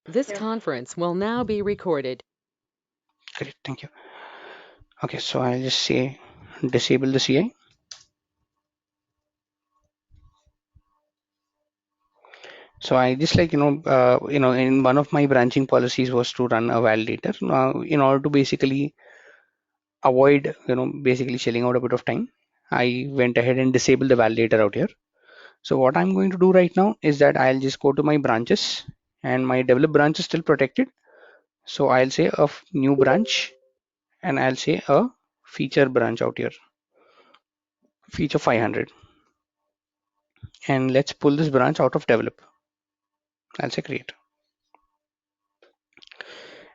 This Yeah. conference will now be recorded. Great, thank you. Okay, so I'll just say disable the CI. So I just like in one of my branching policies was to run a validator. Now, in order to basically avoid basically shelling out a bit of time, I went ahead and disabled the validator out here. So what I'm going to do right now is that I'll just go to my branches, and my develop branch is still protected. So I'll say a new branch, and I'll say a feature branch out here, feature 500, and let's pull this branch out of develop. I'll say create.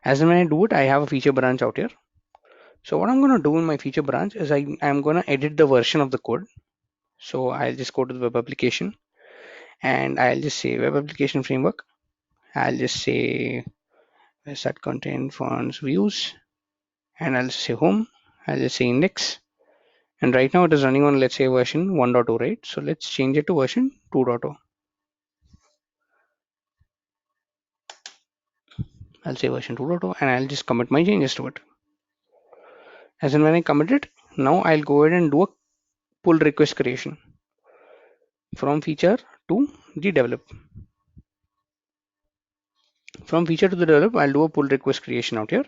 As and when I do it, I have a feature branch out here. So what I'm going to do in my feature branch is I'm going to edit the version of the code. So I'll just go to the web application, and I'll just say web application framework. I'll just say set contain fonts views, and I'll say home. I'll just say index. And right now it is running on, let's say, version 1.0, right? So let's change it to version 2.0. I'll say version 2.0, and I'll just commit my changes to it. As and when I commit it, now I'll go ahead and do a pull request creation from feature to the develop. From feature to the develop, I'll do a pull request creation out here.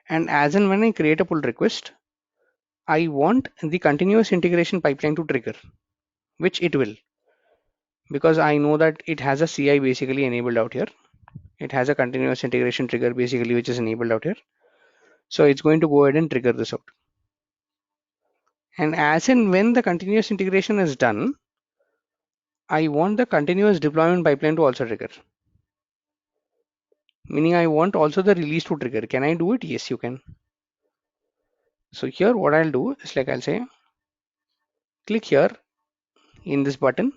And as and when I create a pull request, I want the continuous integration pipeline to trigger, which it will, because I know that it has a CI basically enabled out here. It has a continuous integration trigger basically, which is enabled out here. So it's going to go ahead and trigger this out. And as and when the continuous integration is done, I want the continuous deployment pipeline to also trigger. Meaning I want also the release to trigger. Can I do it? Yes, you can. So here what I'll do is like I'll say click here in this button,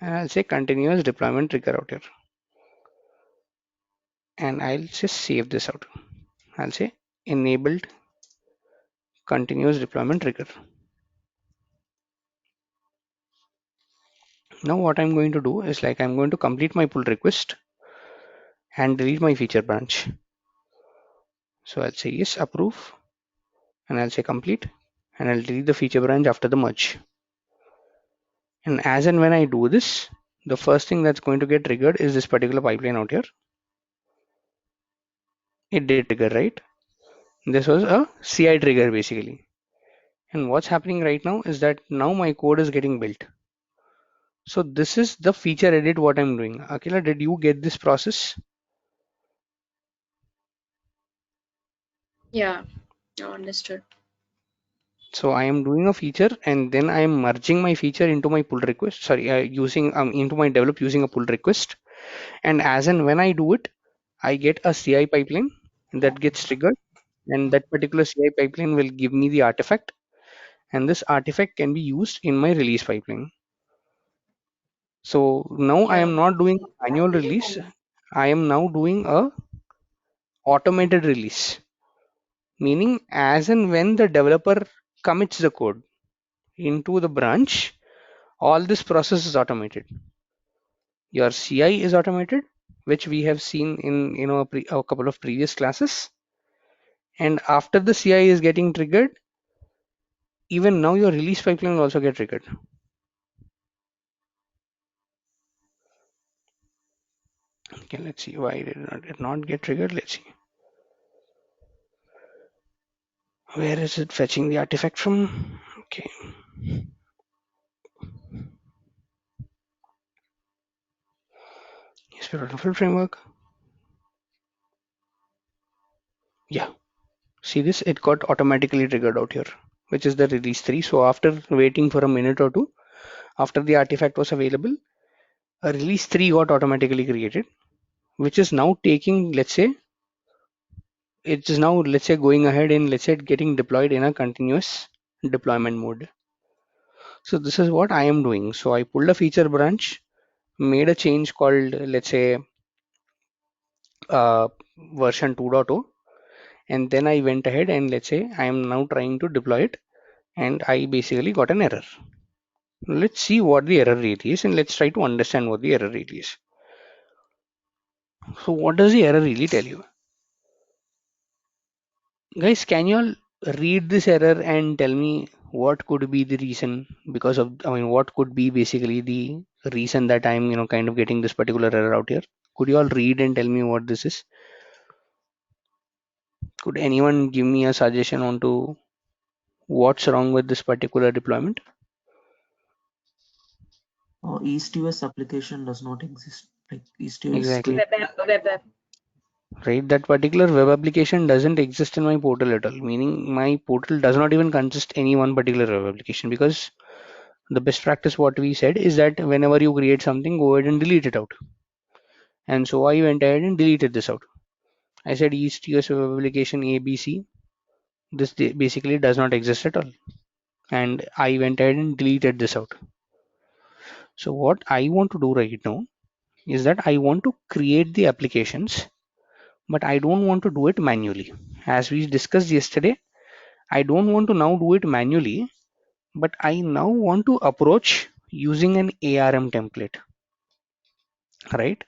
and I'll say continuous deployment trigger out here, and I'll just save this out. I'll say enabled continuous deployment trigger. Now what I'm going to do is like I'm going to complete my pull request and delete my feature branch. So I'll say yes, approve, and I'll say complete, and I'll delete the feature branch after the merge. And as and when I do this, the first thing that's going to get triggered is this particular pipeline out here. It did trigger, right? This was a CI trigger basically. And what's happening right now is that now my code is getting built. So this is the feature edit what I'm doing. Akila, did you get this process? Yeah. Understood. So I am doing a feature, and then I am merging my feature into my pull request. Sorry, using into my develop using a pull request. And as and when I do it, I get a CI pipeline that gets triggered, and that particular CI pipeline will give me the artifact, and this artifact can be used in my release pipeline. So now I Yeah. am not doing a manual release. I am now doing a automated release, meaning as and when the developer commits the code into the branch, all this process is automated. Your CI is automated, which we have seen in a couple of previous classes. And after the CI is getting triggered, even now your release pipeline will also get triggered. Okay, let's see why did not get triggered. Let's see. Where is it fetching the artifact from? Okay. Experimental framework. Yeah. See this? It got automatically triggered out here, which is the release 3. So after waiting for a minute or two, after the artifact was available, a release 3 got automatically created, which is now taking, let's say, it is now, let's say, going ahead and let's say getting deployed in a continuous deployment mode. So this is what I am doing. So I pulled a feature branch, made a change called, let's say, uh, version 2.0, and then I went ahead and let's say I am now trying to deploy it, and I basically got an error. Let's see what the error rate is, and let's try to understand what the error rate is. So what does the error really tell you? Guys, can you all read this error and tell me what could be the reason? Because of, I mean, what could be basically the reason that I'm, kind of getting this particular error out here? Could you all read and tell me what this is? Could anyone give me a suggestion on to what's wrong with this particular deployment? East-US application does not exist. Like East-US Exactly. script. Web. Right, that particular web application doesn't exist in my portal at all, meaning my portal does not even consist any one particular web application, because the best practice what we said is that whenever you create something, go ahead and delete it out. And so I went ahead and deleted this out. I said East US web application ABC, this basically does not exist at all, and I went ahead and deleted this out. So what I want to do right now is that I want to create the applications, but I don't want to do it manually. As we discussed yesterday, I don't want to now do it manually, but I now want to approach using an ARM template, right?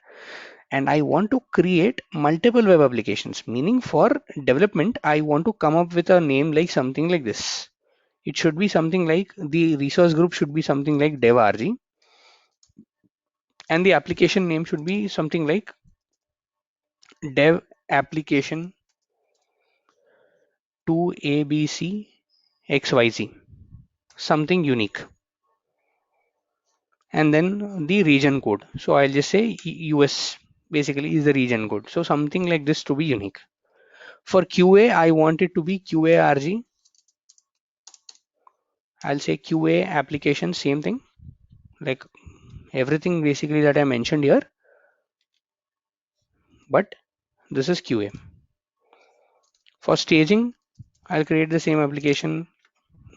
And I want to create multiple web applications, meaning for development, I want to come up with a name like something like this. It should be something like, the resource group should be something like devrg, and the application name should be something like dev application to abc xyz, something unique, and then the region code. So I'll just say US basically is the region code. So something like this to be unique. For QA, I want it to be QARG. I'll say QA application, same thing, like everything basically that I mentioned here, but this is QA. For staging, I'll create the same application,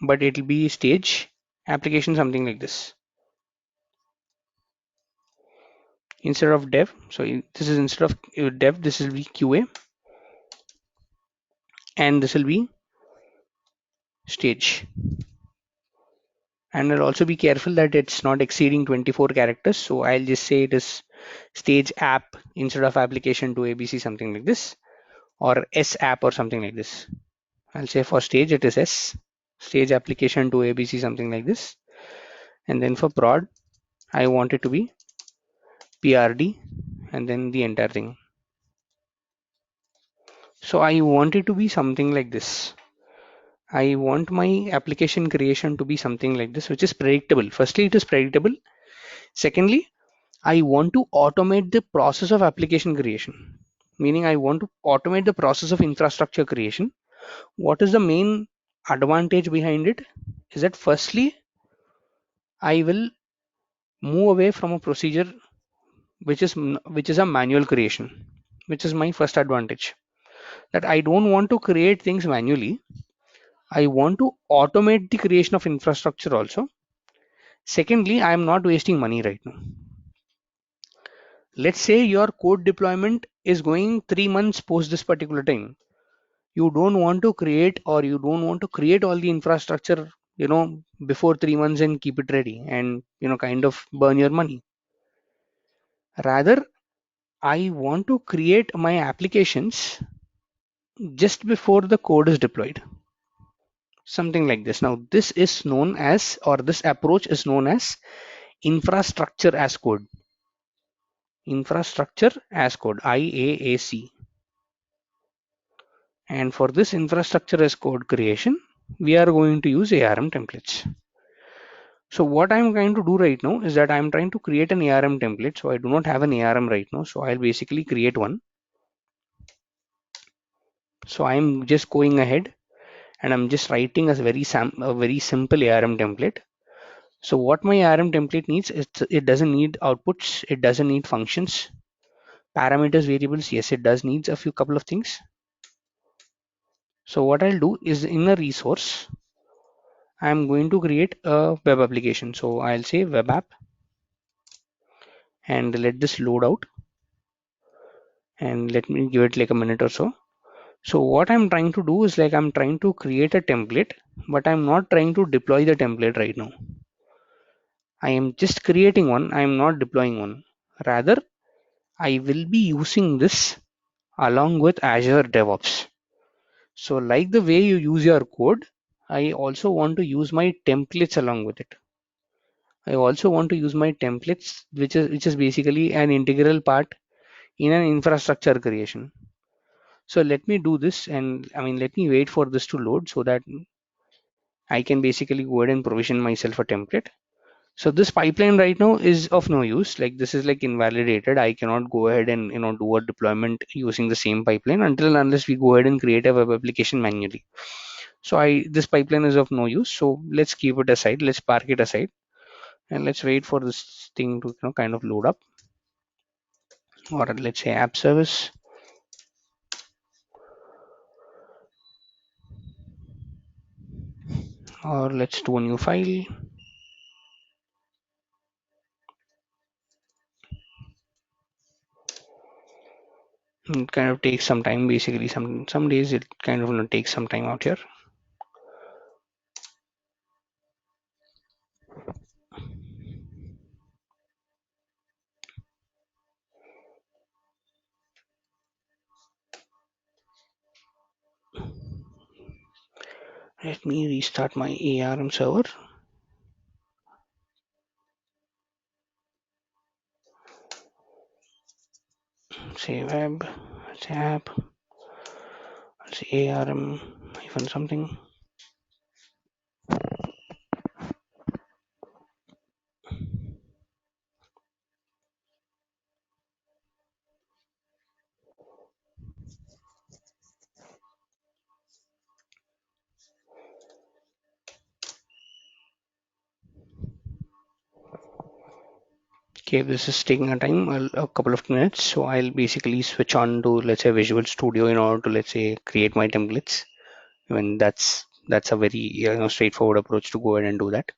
but it'll be stage application, something like this. Instead of dev, so this is instead of dev, this will be QA, and this will be stage. And I'll also be careful that it's not exceeding 24 characters. So I'll just say it is stage app instead of application to ABC, something like this, or S app or something like this. I'll say for stage it is S, stage application to ABC, something like this. And then for prod, I want it to be PRD, and then the entire thing. So I want it to be something like this. I want my application creation to be something like this, which is predictable. Firstly, it is predictable. Secondly, I want to automate the process of application creation, meaning I want to automate the process of infrastructure creation. What is the main advantage behind it? Is that firstly, I will move away from a procedure which is a manual creation, which is my first advantage. That I don't want to create things manually. I want to automate the creation of infrastructure also. Secondly, I am not wasting money right now. Let's say your code deployment is going 3 months post this particular time. You don't want to create, or you don't want to create all the infrastructure, before 3 months and keep it ready and, kind of burn your money. Rather, I want to create my applications just before the code is deployed. Something like this. Now, this is known as, or this approach is known as infrastructure as code. Infrastructure as code, IaaC. And for this infrastructure as code creation, we are going to use ARM templates. So what I'm going to do right now is that I'm trying to create an ARM template. So I do not have an ARM right now. So I'll basically create one. So I'm just going ahead and I'm just writing a very simple ARM template. So what my ARM template needs is, it doesn't need outputs. It doesn't need functions, parameters, variables. Yes, it does needs a few couple of things. So what I'll do is, in a resource, I'm going to create a web application. So I'll say web app and let this load out, and let me give it like a minute or so. So what I'm trying to do is, like, I'm trying to create a template, but I'm not trying to deploy the template right now. I am just creating one. I am not deploying one. Rather, I will be using this along with Azure DevOps. So like the way you use your code, I also want to use my templates along with it. I also want to use my templates, which is basically an integral part in an infrastructure creation. So let me do this, and I mean let me wait for this to load so that I can basically go ahead and provision myself a template. So this pipeline right now is of no use. Like this is like invalidated. I cannot go ahead and do a deployment using the same pipeline until and unless we go ahead and create a web application manually. So I this pipeline is of no use. So let's keep it aside. Let's park it aside and let's wait for this thing to kind of load up. Or let's say app service, or let's do a new file. It kind of takes some time. Basically, some days it kind of takes some time out here. Let me restart my ARM server. Say web, say app, say ARM hyphen something. Okay, this is taking a time, a couple of minutes. So I'll basically switch on to, let's say, Visual Studio in order to, let's say, create my templates. I mean, that's a very straightforward approach to go ahead and do that.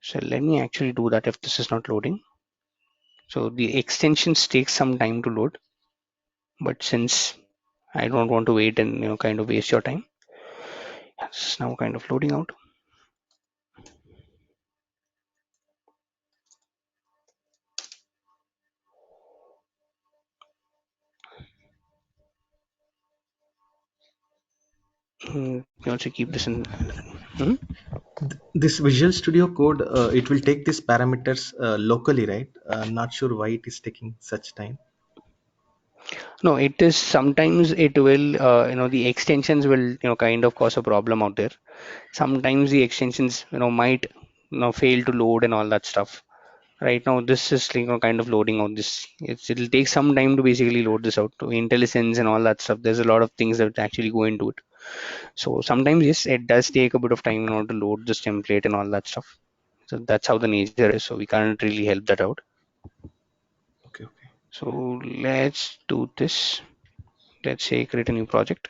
So let me actually do that if this is not loading. So the extensions take some time to load, but since I don't want to wait and kind of waste your time, it's now kind of loading out. You also keep this in. Hmm? This Visual Studio code, it will take these parameters locally, right? Not sure why it is taking such time. No, it is sometimes it will, the extensions will, kind of cause a problem out there. Sometimes the extensions, might, fail to load and all that stuff. Right now, this is kind of loading out this. It'll take some time to basically load this out to IntelliSense and all that stuff. There's a lot of things that actually go into it. So sometimes, yes, it does take a bit of time in order to load this template and all that stuff. So that's how the nature is. So we can't really help that out. Okay, okay. So let's do this. Let's say create a new project.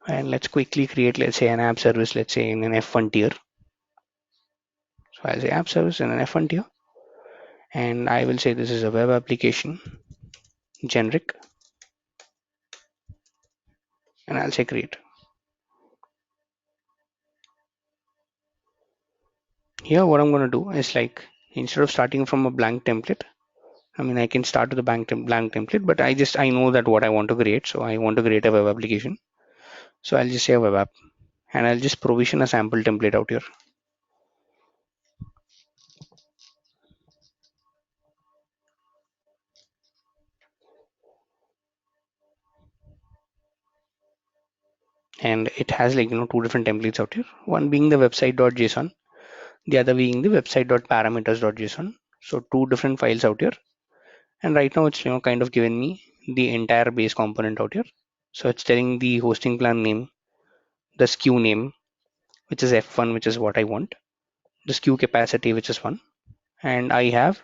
And let's quickly create, let's say, an app service, let's say in an F1 tier. So I'll say app service in an F1 tier, and I will say this is a web application generic, and I'll say create. Here what I'm going to do is, like, instead of starting from a blank template, I mean I can start with a blank template, but I know that what I want to create, so I want to create a web application. So I'll just say a web app, and I'll just provision a sample template out here. And it has, like, two different templates out here, one being the website.json, the other being the website.parameters.json. So two different files out here, and right now it's kind of given me the entire base component out here. So it's telling the hosting plan name, the SKU name, which is F1, which is what I want, the SKU capacity, which is 1, and I have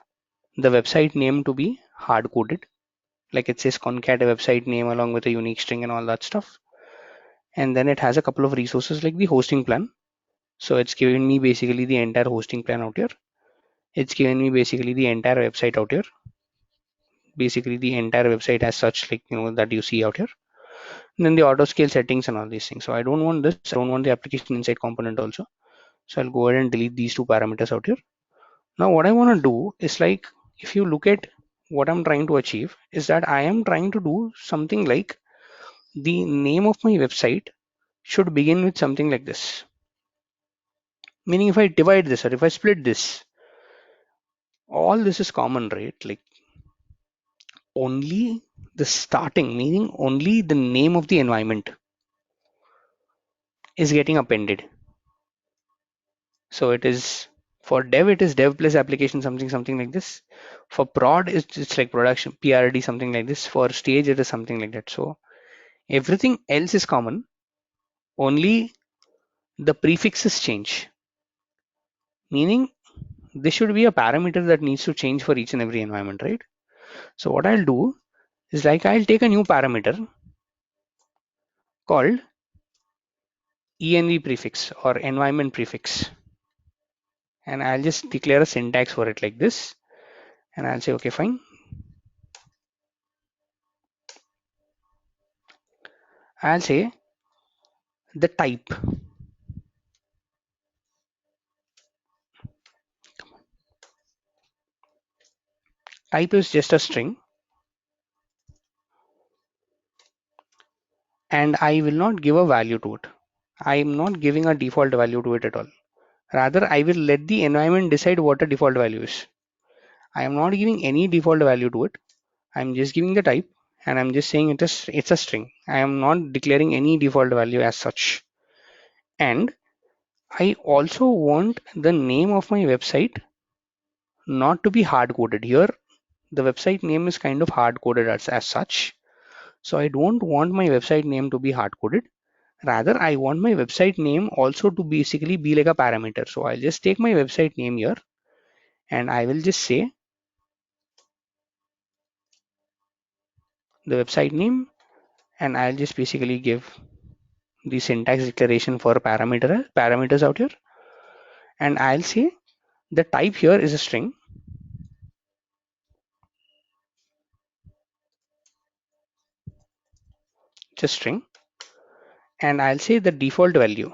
the website name to be hard coded, like it says concat website name along with a unique string and all that stuff. And then it has a couple of resources like the hosting plan. So it's given me basically the entire hosting plan out here. It's given me basically the entire website out here, basically the entire website as such, like that you see out here. And then the auto scale settings and all these things. So I don't want this. I don't want the application inside component also. So I'll go ahead and delete these two parameters out here. Now what I want to do is like, if you look at what I'm trying to achieve is that I am trying to do something like the name of my website should begin with something like this. Meaning if I divide this or if I split this, all this is common, right? Like only the starting, meaning only the name of the environment is getting appended. So it is for dev, it is dev plus application something like this. For prod, it's like production PRD something like this. For stage, it is something like that. So everything else is common. Only the prefixes change. Meaning this should be a parameter that needs to change for each and every environment, right? So what I'll do is like I'll take a new parameter called env prefix or environment prefix, and I'll just declare a syntax for it like this, and I'll say okay fine. I'll say the type is just a string, and I will not give a value to it. I am not giving a default value to it at all. Rather, I will let the environment decide what a default value is. I am not giving any default value to it. I'm just giving the type, and I'm just saying it's a string. I am not declaring any default value as such. And I also want the name of my website not to be hard coded. Here, the website name is kind of hard coded as such. So I don't want my website name to be hard coded. Rather, I want my website name also to basically be like a parameter. So I'll just take my website name here and I will just say the website name, and I'll just basically give the syntax declaration for parameters out here, and I'll say the type here is a string, just string, and I'll say the default value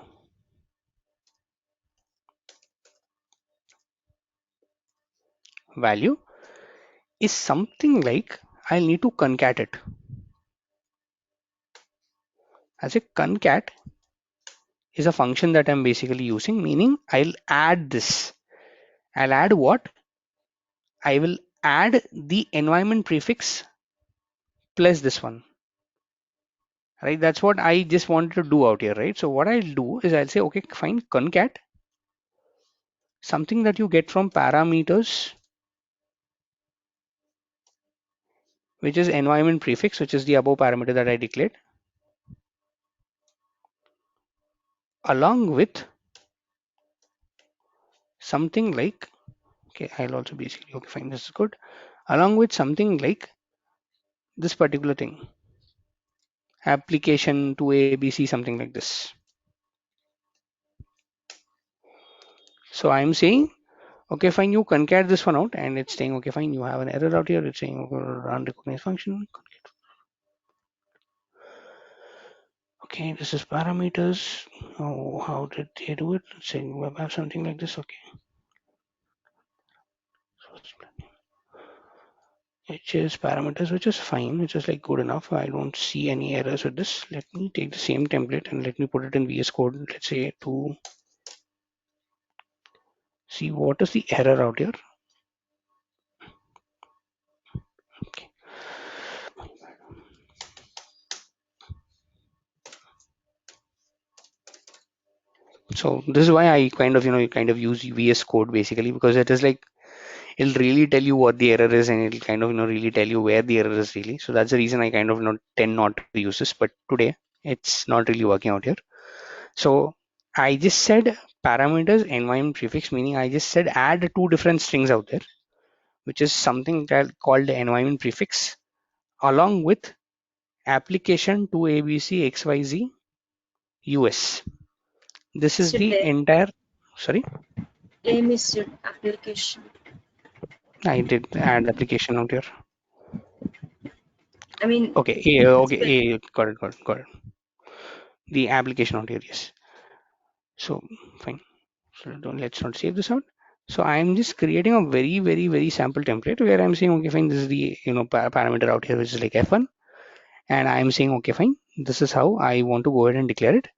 is something like I'll need to concat it. As a concat is a function that I'm basically using, meaning I'll add this. I'll add what? I will add the environment prefix plus this one, right? That's what I just wanted to do out here, right? So what I'll do is I'll say, okay, fine, concat, something that you get from parameters, which is environment prefix, which is the above parameter that I declared, along with something like, okay, I'll also basically, okay, fine, this is good, along with something like this particular thing, application to ABC, something like this. So I'm saying, okay, fine, you concat this one out, and it's saying, okay, fine, you have an error out here. It's saying, okay, run recognize function. Okay, this is parameters. Oh, how did they do it? It's saying web app, something like this. Okay. Which is parameters, which is fine, which is like good enough. I don't see any errors with this. Let me take the same template and let me put it in VS Code. Let's say to see what is the error out here. Okay. So this is why I kind of use VS Code basically, because it is like it'll really tell you what the error is, and it'll kind of really tell you where the error is really. So that's the reason I kind of tend not to use this. But today it's not really working out here. So I just said parameters environment prefix, meaning I just said add two different strings out there, which is something called the environment prefix, along with application to ABC XYZ US. This is the Yesterday, entire, sorry, aim is your application. I did add application out here. I mean, Okay, okay, spell. got it. The application out here, yes. So fine. So let's not save this out. So I'm just creating a very sample template where I'm saying, okay, fine, this is the parameter out here, which is like F1, and I'm saying, okay, fine, this is how I want to go ahead and declare it.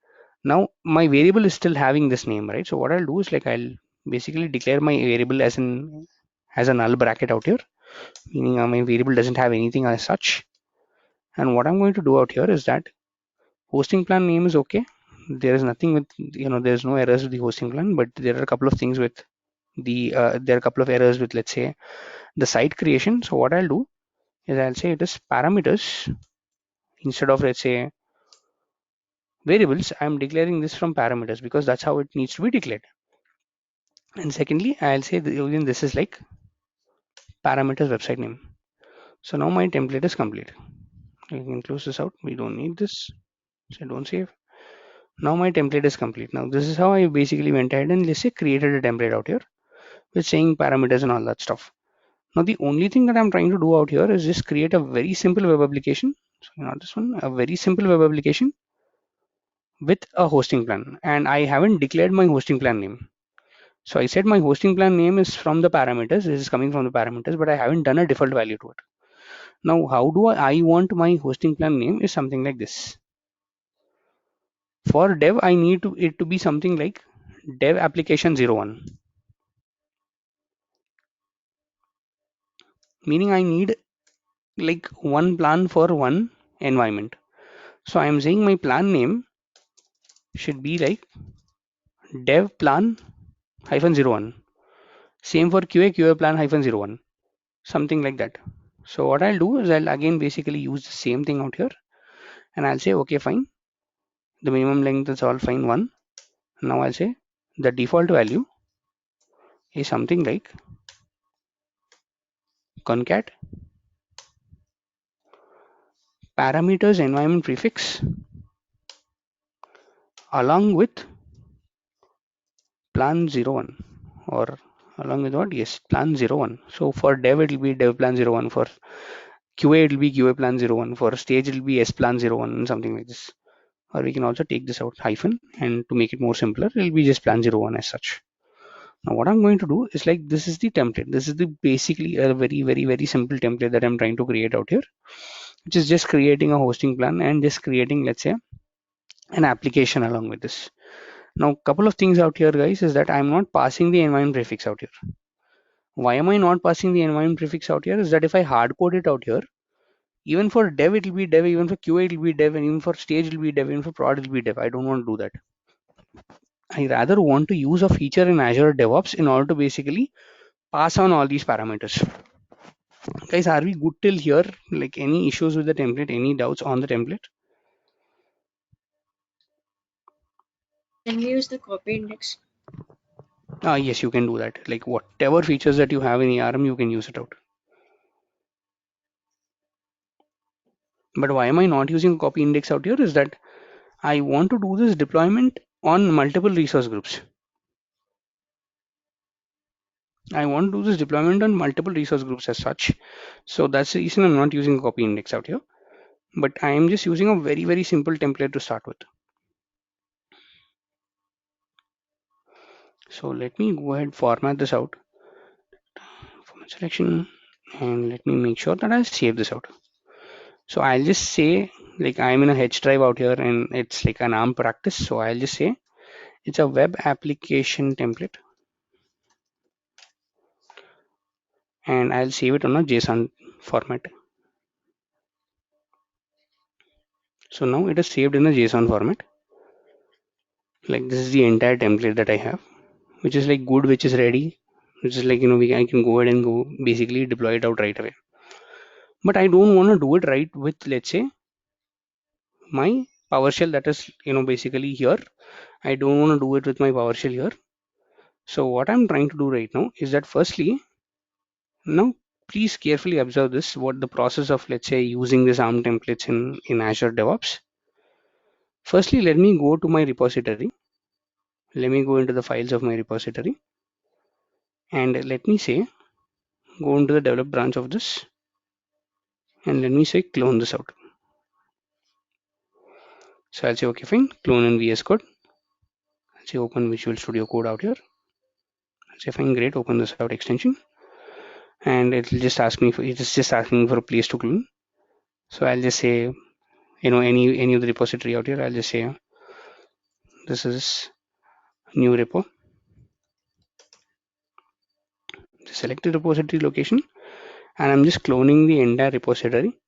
Now my variable is still having this name, right? So what I'll do is like I'll basically declare my variable as a null bracket out here, meaning my variable doesn't have anything as such. And what I'm going to do out here is that hosting plan name is okay. There is nothing with, there's no errors with the hosting plan, but there are a couple of things with there are a couple of errors with, let's say, the site creation. So what I'll do is I'll say it is parameters instead of, let's say, variables. I'm declaring this from parameters because that's how it needs to be declared. And secondly, I'll say that again, this is like parameters website name. So now my template is complete. You can close this out. We don't need this. So don't save. Now my template is complete. Now this is how I basically went ahead and, let's say, created a template out here with saying parameters and all that stuff. Now the only thing that I'm trying to do out here is just create a very simple web application. So not this one, a very simple web application with a hosting plan. And I haven't declared my hosting plan name. So I said my hosting plan name is from the parameters. This is coming from the parameters, but I haven't done a default value to it. Now, how do I want my hosting plan name is something like this. For dev, I need it to be something like dev application 01, meaning I need like one plan for one environment. So I'm saying my plan name should be like dev plan hyphen 01. Same for QA plan hyphen 01, something like that. So what I'll do is I'll again basically use the same thing out here, and I'll say, okay, fine. The minimum length is all fine, 1. Now I'll say the default value is something like concat parameters environment prefix along with plan 01, or along with what? Yes, plan 01. So for dev it will be dev plan 01, for QA it will be QA plan 01, for stage it will be S plan 01, and something like this. Or we can also take this out hyphen, and to make it more simpler it will be just plan 01 as such. Now what I'm going to do is like, this is the template. This is the basically a very simple template that I'm trying to create out here, which is just creating a hosting plan and just creating, let's say, an application along with this. Now, couple of things out here, guys, is that I'm not passing the environment prefix out here. Why am I not passing the environment prefix out here? Is that if I hard code it out here, even for dev it will be dev, even for QA it will be dev, and even for stage it will be dev, even for prod it will be dev. I don't want to do that. I rather want to use a feature in Azure DevOps in order to basically pass on all these parameters. Guys, are we good till here? Like, any issues with the template? Any doubts on the template? Can we use the copy index? Yes, you can do that. Like, whatever features that you have in ARM, you can use it out. But why am I not using copy index out here is that I want to do this deployment on multiple resource groups. I want to do this deployment on multiple resource groups as such. So that's the reason I'm not using copy index out here. But I am just using a very simple template to start with. So let me go ahead format this out. Format selection, and let me make sure that I save this out. So I'll just say, like, I'm in a H drive out here and it's like an ARM practice. So I'll just say it's a web application template, and I'll save it on a JSON format. So now it is saved in a JSON format. Like, this is the entire template that I have, which is like good, which is ready, which is like, I can go ahead and go basically deploy it out right away. But I don't want to do it right with, let's say, my PowerShell that is, basically here. I don't want to do it with my PowerShell here. So what I'm trying to do right now is that, firstly, now please carefully observe this, what the process of, let's say, using this ARM templates in Azure DevOps. Firstly, let me go to my repository. Let me go into the files of my repository, and let me say, go into the develop branch of this, and let me say clone this out. So I'll say, okay, fine, clone in VS Code. I'll say open Visual Studio Code out here. say fine, great, open this out extension, and it'll just ask me for, it's just asking for a place to clone. So I'll just say, any of the repository out here, I'll just say this is new repo. Select the repository location, and I'm just cloning the entire repository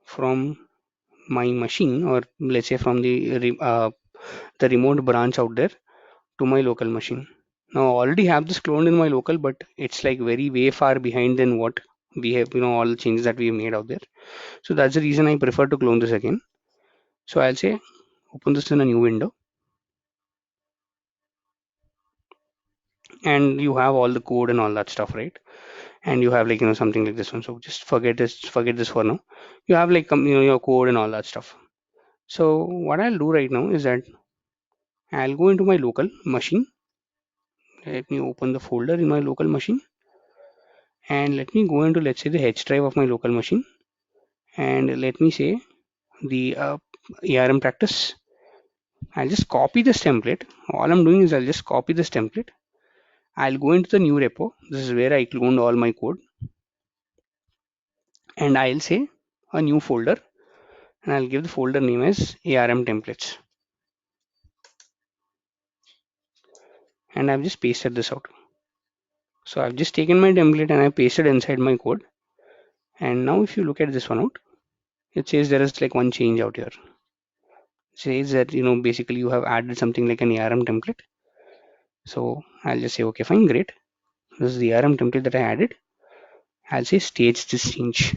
from my machine, or let's say from the remote branch out there to my local machine. Now I already have this cloned in my local, but it's like very way far behind than what we have, all the changes that we have made out there. So that's the reason I prefer to clone this again. So I'll say open this in a new window, and you have all the code and all that stuff, right? And you have like something like this one. So just forget this for now. You have like your code and all that stuff. So what I'll do right now is that I'll go into my local machine. Let me open the folder in my local machine, and let me go into, let's say, the H drive of my local machine, and let me say the ARM practice. I'll just copy this template. All I'm doing is I'll just copy this template. I'll go into the new repo. This is where I cloned all my code, and I'll say a new folder, and I'll give the folder name as ARM templates, and I've just pasted this out. So I've just taken my template and I pasted inside my code. And now if you look at this one out, it says there is like one change out here. It says that basically you have added something like an ARM template. So I'll just say okay, fine, great. This is the ARM template that I added. I'll say stage this change.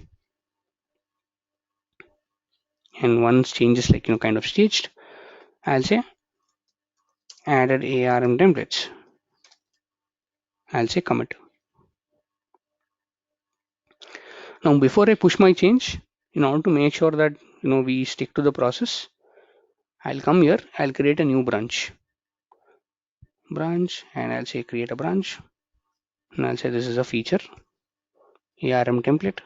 And once change is like kind of staged, I'll say added ARM templates. I'll say commit. Now before I push my change, in order to make sure that we stick to the process, I'll come here, I'll create a new branch, and I'll say create a branch, and I'll say this is a feature ARM template,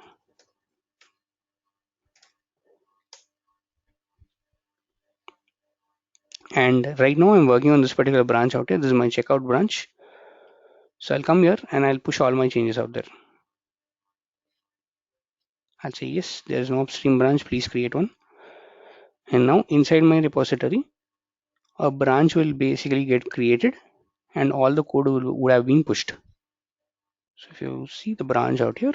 and right now I'm working on this particular branch out here. This is my checkout branch. So I'll come here and I'll push all my changes out there. I'll say yes, there is no upstream branch, please create one. And now inside my repository, a branch will basically get created and all the code would have been pushed. So if you see the branch out here,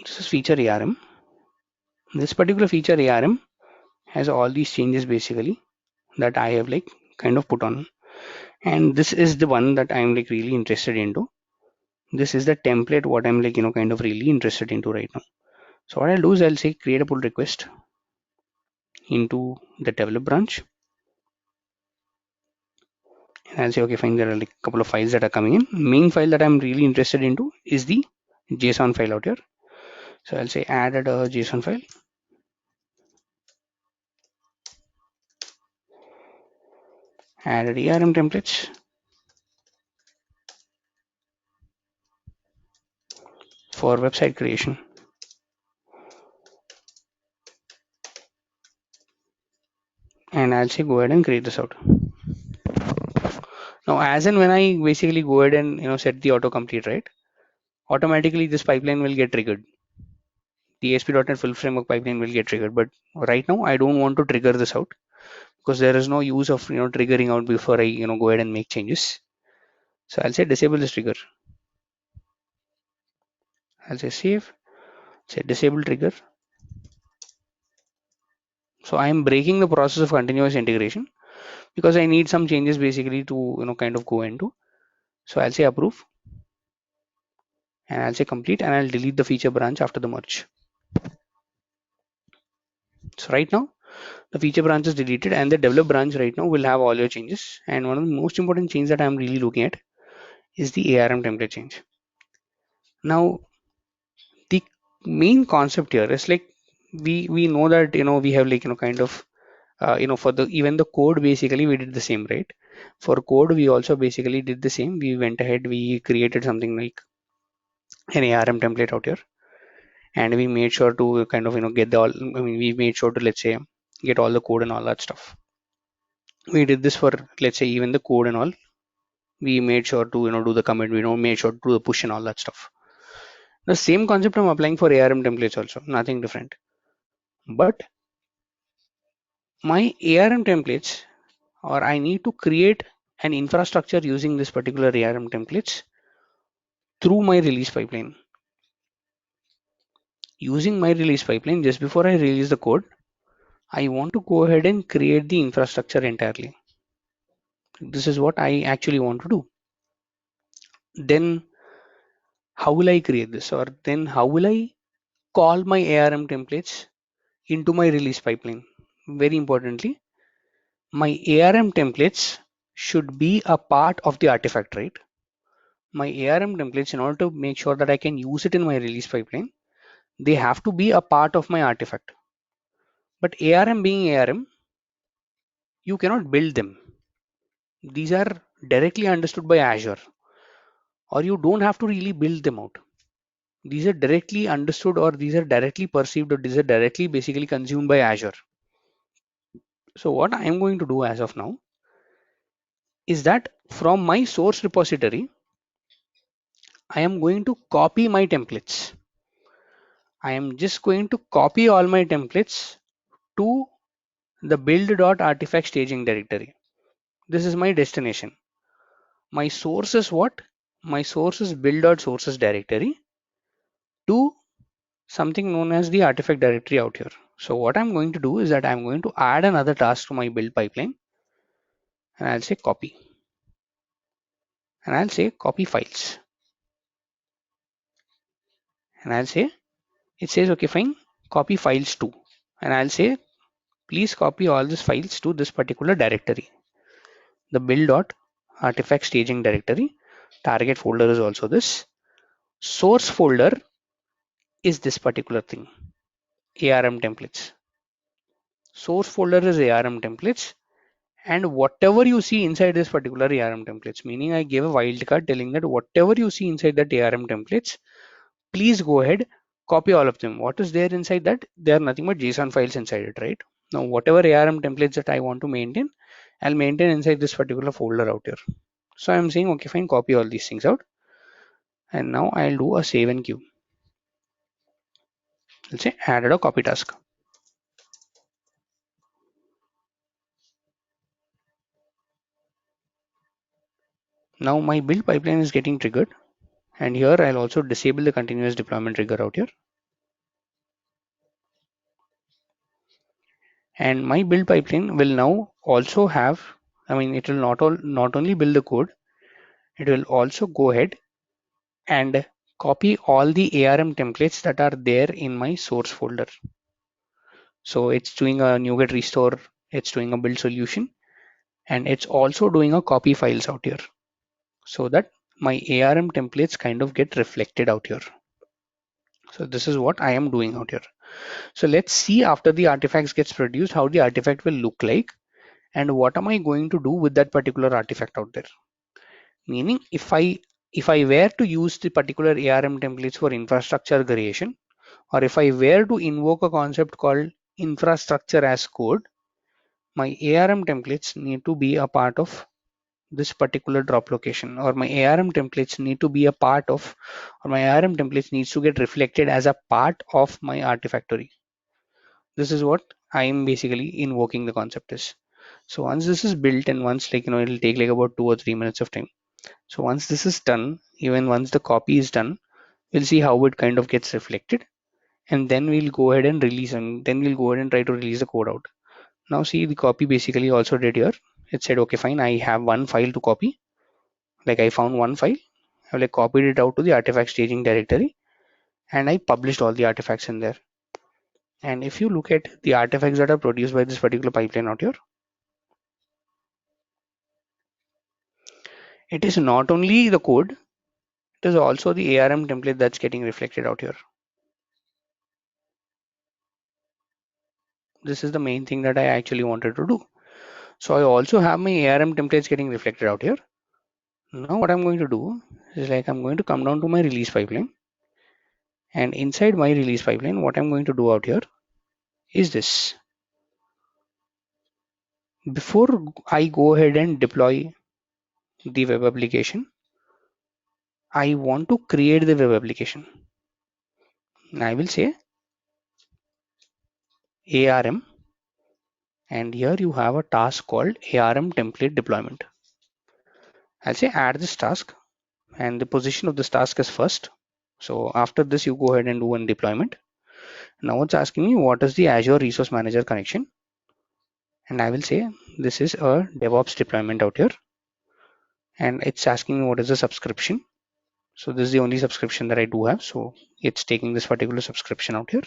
this is feature ARM. This particular feature ARM has all these changes basically that I have like kind of put on. And this is the one that I'm like really interested into. This is the template what I'm like kind of really interested into right now. So what I'll do is I'll say create a pull request into the develop branch, and I'll say okay fine, there are like a couple of files that are coming in. Main file that I'm really interested into is the JSON file out here. So I'll say added a JSON file, added ARM templates for website creation, and I'll say go ahead and create this out. Now as and when I basically go ahead and set the autocomplete, right, automatically this pipeline will get triggered. The ASP.NET Full Framework pipeline will get triggered, but right now I don't want to trigger this out because there is no use of triggering out before I go ahead and make changes. So I'll say disable this trigger. I'll say save, say disable trigger. So I am breaking the process of continuous integration because I need some changes basically to kind of go into. So I'll say approve, and I'll say complete, and I'll delete the feature branch after the merge. So right now the feature branch is deleted and the develop branch right now will have all your changes. And one of the most important changes that I'm really looking at is the ARM template change. Now the main concept here is like we know that we have like kind of for the even the code basically we did the same, right? For code we also basically did the same. We went ahead, we created something like an ARM template out here, and we made sure to kind of get the all, I mean we made sure to, let's say, get all the code and all that stuff. We did this for, let's say, even the code and all. We made sure to do the commit. We made sure to do the push and all that stuff. The same concept I'm applying for ARM templates also, nothing different. But my ARM templates, or I need to create an infrastructure using this particular ARM templates through my release pipeline. Using my release pipeline, just before I release the code, I want to go ahead and create the infrastructure entirely. This is what I actually want to do. Then how will I create this? Or then how will I call my ARM templates into my release pipeline? Very importantly, my ARM templates should be a part of the artifact, right? My ARM templates, in order to make sure that I can use it in my release pipeline, they have to be a part of my artifact. But ARM being ARM, you cannot build them. These are directly understood by Azure, or you don't have to really build them out. These are directly understood, or these are directly perceived, or these are directly basically consumed by Azure. So what I am going to do as of now is that from my source repository, I am going to copy my templates. I am just going to copy all my templates to the build.artifact staging directory. This is my destination. My source is what? My source is build.sources directory to something known as the artifact directory out here. So what I'm going to do is that I'm going to add another task to my build pipeline, and I'll say copy, and I'll say copy files, and I'll say, it says okay fine, copy files to, and I'll say please copy all these files to this particular directory, the build.artifact staging directory. Target folder is also this. Source folder is this particular thing, ARM templates. Source folder is ARM templates, and whatever you see inside this particular ARM templates, meaning I gave a wildcard telling that whatever you see inside that ARM templates, please go ahead, copy all of them. What is there inside that? They are nothing but JSON files inside it, right? Now, whatever ARM templates that I want to maintain, I'll maintain inside this particular folder out here. So I'm saying, okay, fine, copy all these things out. And now I'll do a save and queue. Let's say added a copy task. Now my build pipeline is getting triggered. And here I'll also disable the continuous deployment trigger out here. And my build pipeline will now also have, it will not only build the code, it will also go ahead and copy all the ARM templates that are there in my source folder. So it's doing a NuGet restore, it's doing a build solution, and it's also doing a copy files out here, so that my ARM templates kind of get reflected out here. So this is what I am doing out here. So let's see, after the artifacts gets produced, how the artifact will look like, and what am I going to do with that particular artifact out there. Meaning, if I were to use the particular ARM templates for infrastructure creation, or if I were to invoke a concept called infrastructure as code, my ARM templates need to be a part of this particular drop location, or my ARM templates need to be a part of, or my ARM templates needs to get reflected as a part of my artifactory. This is what I am basically invoking the concept is. So once this is built, and once it'll take like about 2 or 3 minutes of time. So once this is done, even once the copy is done, we'll see how it kind of gets reflected, and then we'll go ahead and release, and then we'll go ahead and try to release the code out. Now see, the copy basically also did here. It said okay fine, I have one file to copy. Like I found one file, I like copied it out to the artifact staging directory, and I published all the artifacts in there. And if you look at the artifacts that are produced by this particular pipeline out here, it is not only the code, it is also the ARM template that's getting reflected out here. This is the main thing that I actually wanted to do. So I also have my ARM templates getting reflected out here. Now what I'm going to do is, like, I'm going to come down to my release pipeline, and inside my release pipeline, what I'm going to do out here is this. Before I go ahead and deploy the web application, I want to create the web application. I will say ARM, and here you have a task called ARM template deployment. I'll say add this task, and the position of this task is first. So after this, you go ahead and do one deployment. Now it's asking me what is the Azure Resource Manager connection, and I will say this is a DevOps deployment out here, and it's asking me what is the subscription. So this is the only subscription that I do have, so it's taking this particular subscription out here.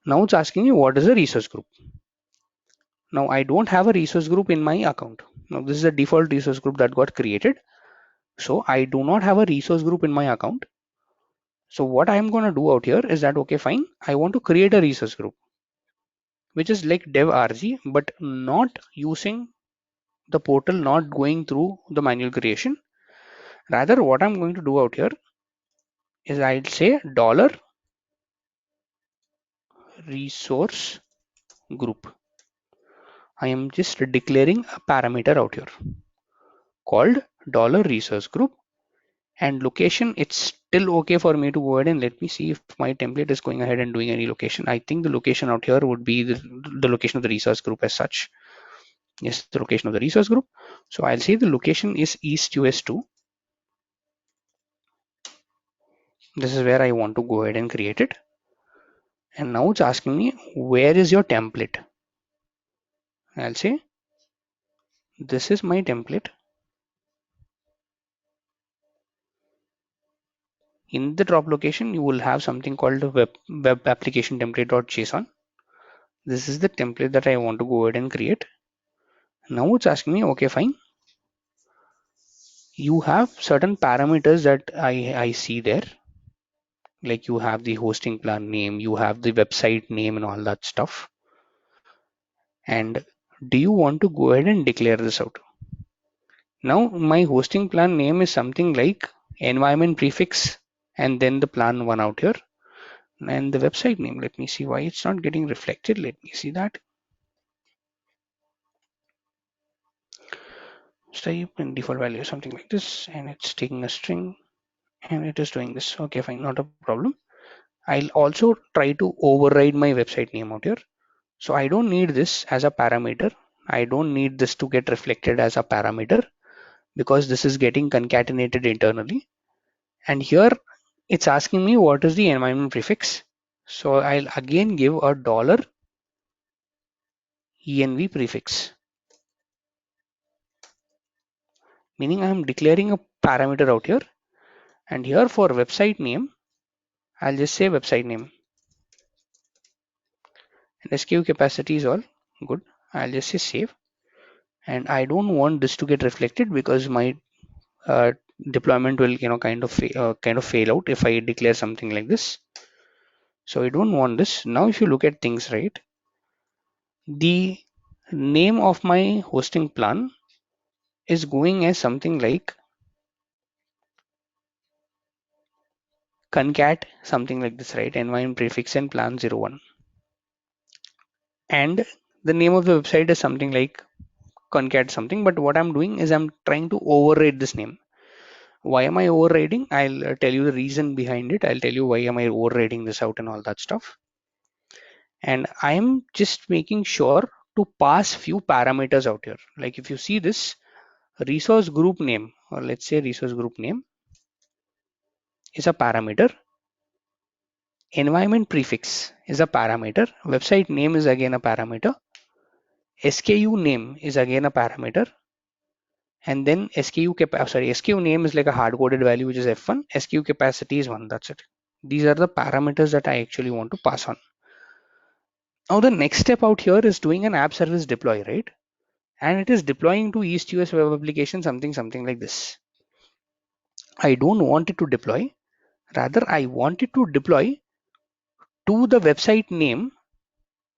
Now it's asking me what is a resource group. Now I don't have a resource group in my account. Now this is a default resource group that got created, so I do not have a resource group in my account. So what I am going to do out here is that, okay, fine, I want to create a resource group which is like dev.rg, but not using the portal, not going through the manual creation. Rather, what I'm going to do out here is I'll say dollar resource group. I am just declaring a parameter out here called dollar resource group, and location, it's still okay for me to go ahead and let me see if my template is going ahead and doing any location. I think the location out here would be the location of the resource group as such. Yes, the location of the resource group. So I'll say the location is East US 2. This is where I want to go ahead and create it. And now it's asking me, where is your template? I'll say, this is my template. In the drop location, you will have something called web application template.json. This is the template that I want to go ahead and create. Now it's asking me, okay, fine. You have certain parameters that I see there. Like you have the hosting plan name, you have the website name and all that stuff. And do you want to go ahead and declare this out? Now my hosting plan name is something like environment prefix and then the plan one out here. And the website name, let me see why it's not getting reflected. Let me see that. Type in default value something like this, and it's taking a string and it is doing this. Okay, fine, not a problem. I'll also try to override my website name out here. So I don't need this as a parameter. I don't need this to get reflected as a parameter because this is getting concatenated internally. And here it's asking me what is the environment prefix. So I'll again give a dollar env prefix, meaning I'm declaring a parameter out here. And here for website name, I'll just say website name. And SKU capacity is all good. I'll just say save. And I don't want this to get reflected because my uh, deployment will kind of fail out if I declare something like this. So I don't want this. Now if you look at things, right, the name of my hosting plan is going as something like concat, something like this, right, environment prefix and plan 01, and the name of the website is something like concat something. But what I'm doing is I'm trying to override this name. Why am I overriding? I'll tell you the reason behind it. I'll tell you why am I overriding this out and all that stuff. And I'm just making sure to pass few parameters out here. Like if you see this resource group name, or let's say resource group name is a parameter. Environment prefix is a parameter. Website name is again a parameter. SKU name is again a parameter. And then SKU name is like a hard coded value, which is F1. SKU capacity is 1. That's it. These are the parameters that I actually want to pass on. Now the next step out here is doing an app service deploy, right? And it is deploying to East US web application something like this. I don't want it to deploy. Rather, I want it to deploy to the website name,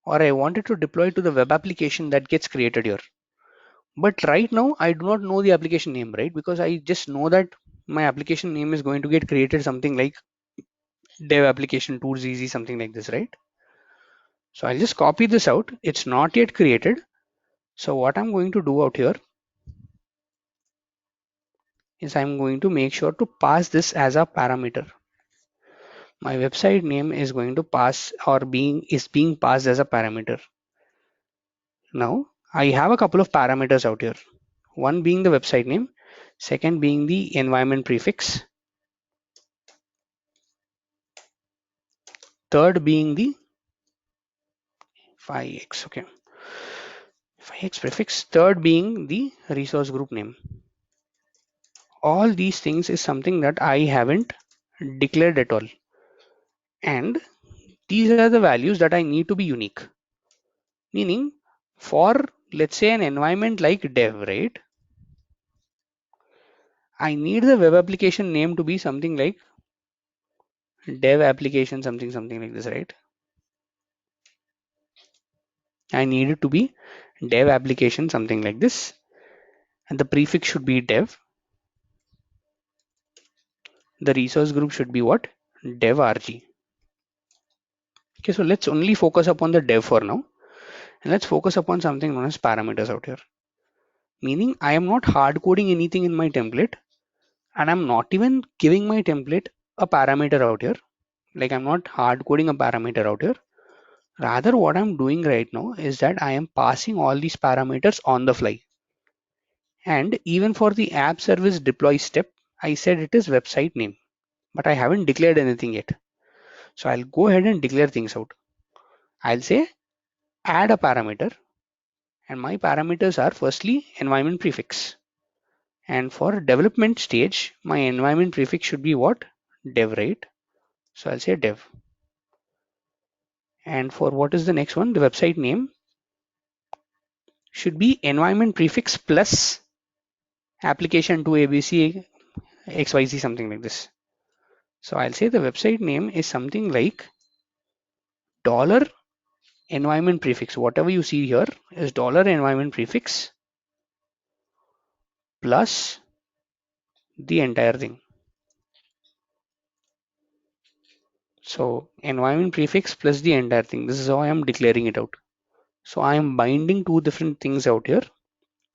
or I want it to deploy to the web application that gets created here. But right now, I do not know the application name, right? Because I just know that my application name is going to get created something like dev application tools easy, something like this, right? So I'll just copy this out. It's not yet created. So what I'm going to do out here is I'm going to make sure to pass this as a parameter. My website name is going to pass or being passed as a parameter. Now I have a couple of parameters out here. One being the website name, second being the environment prefix, third being the 5x, okay, 5x prefix, third being the resource group name. All these things is something that I haven't declared at all. And these are the values that I need to be unique. Meaning for, let's say, an environment like dev, right? I need the web application name to be something like dev application, something like this, right? I need it to be dev application, something like this. And the prefix should be dev. The resource group should be what? Dev RG. Okay, so let's only focus upon the dev for now. And let's focus upon something known as parameters out here. Meaning I am not hard coding anything in my template, and I'm not even giving my template a parameter out here. Like I'm not hard coding a parameter out here. Rather, what I'm doing right now is that I am passing all these parameters on the fly. And even for the app service deploy step, I said it is website name, but I haven't declared anything yet. So I'll go ahead and declare things out. I'll say add a parameter, and my parameters are firstly environment prefix. And for development stage, my environment prefix should be what? Dev, right? So I'll say dev. And for what is the next one? The website name should be environment prefix plus application to ABC XYZ, something like this. So I'll say the website name is something like dollar environment prefix. Whatever you see here is dollar environment prefix plus the entire thing. So environment prefix plus the entire thing. This is how I am declaring it out. So I am binding two different things out here.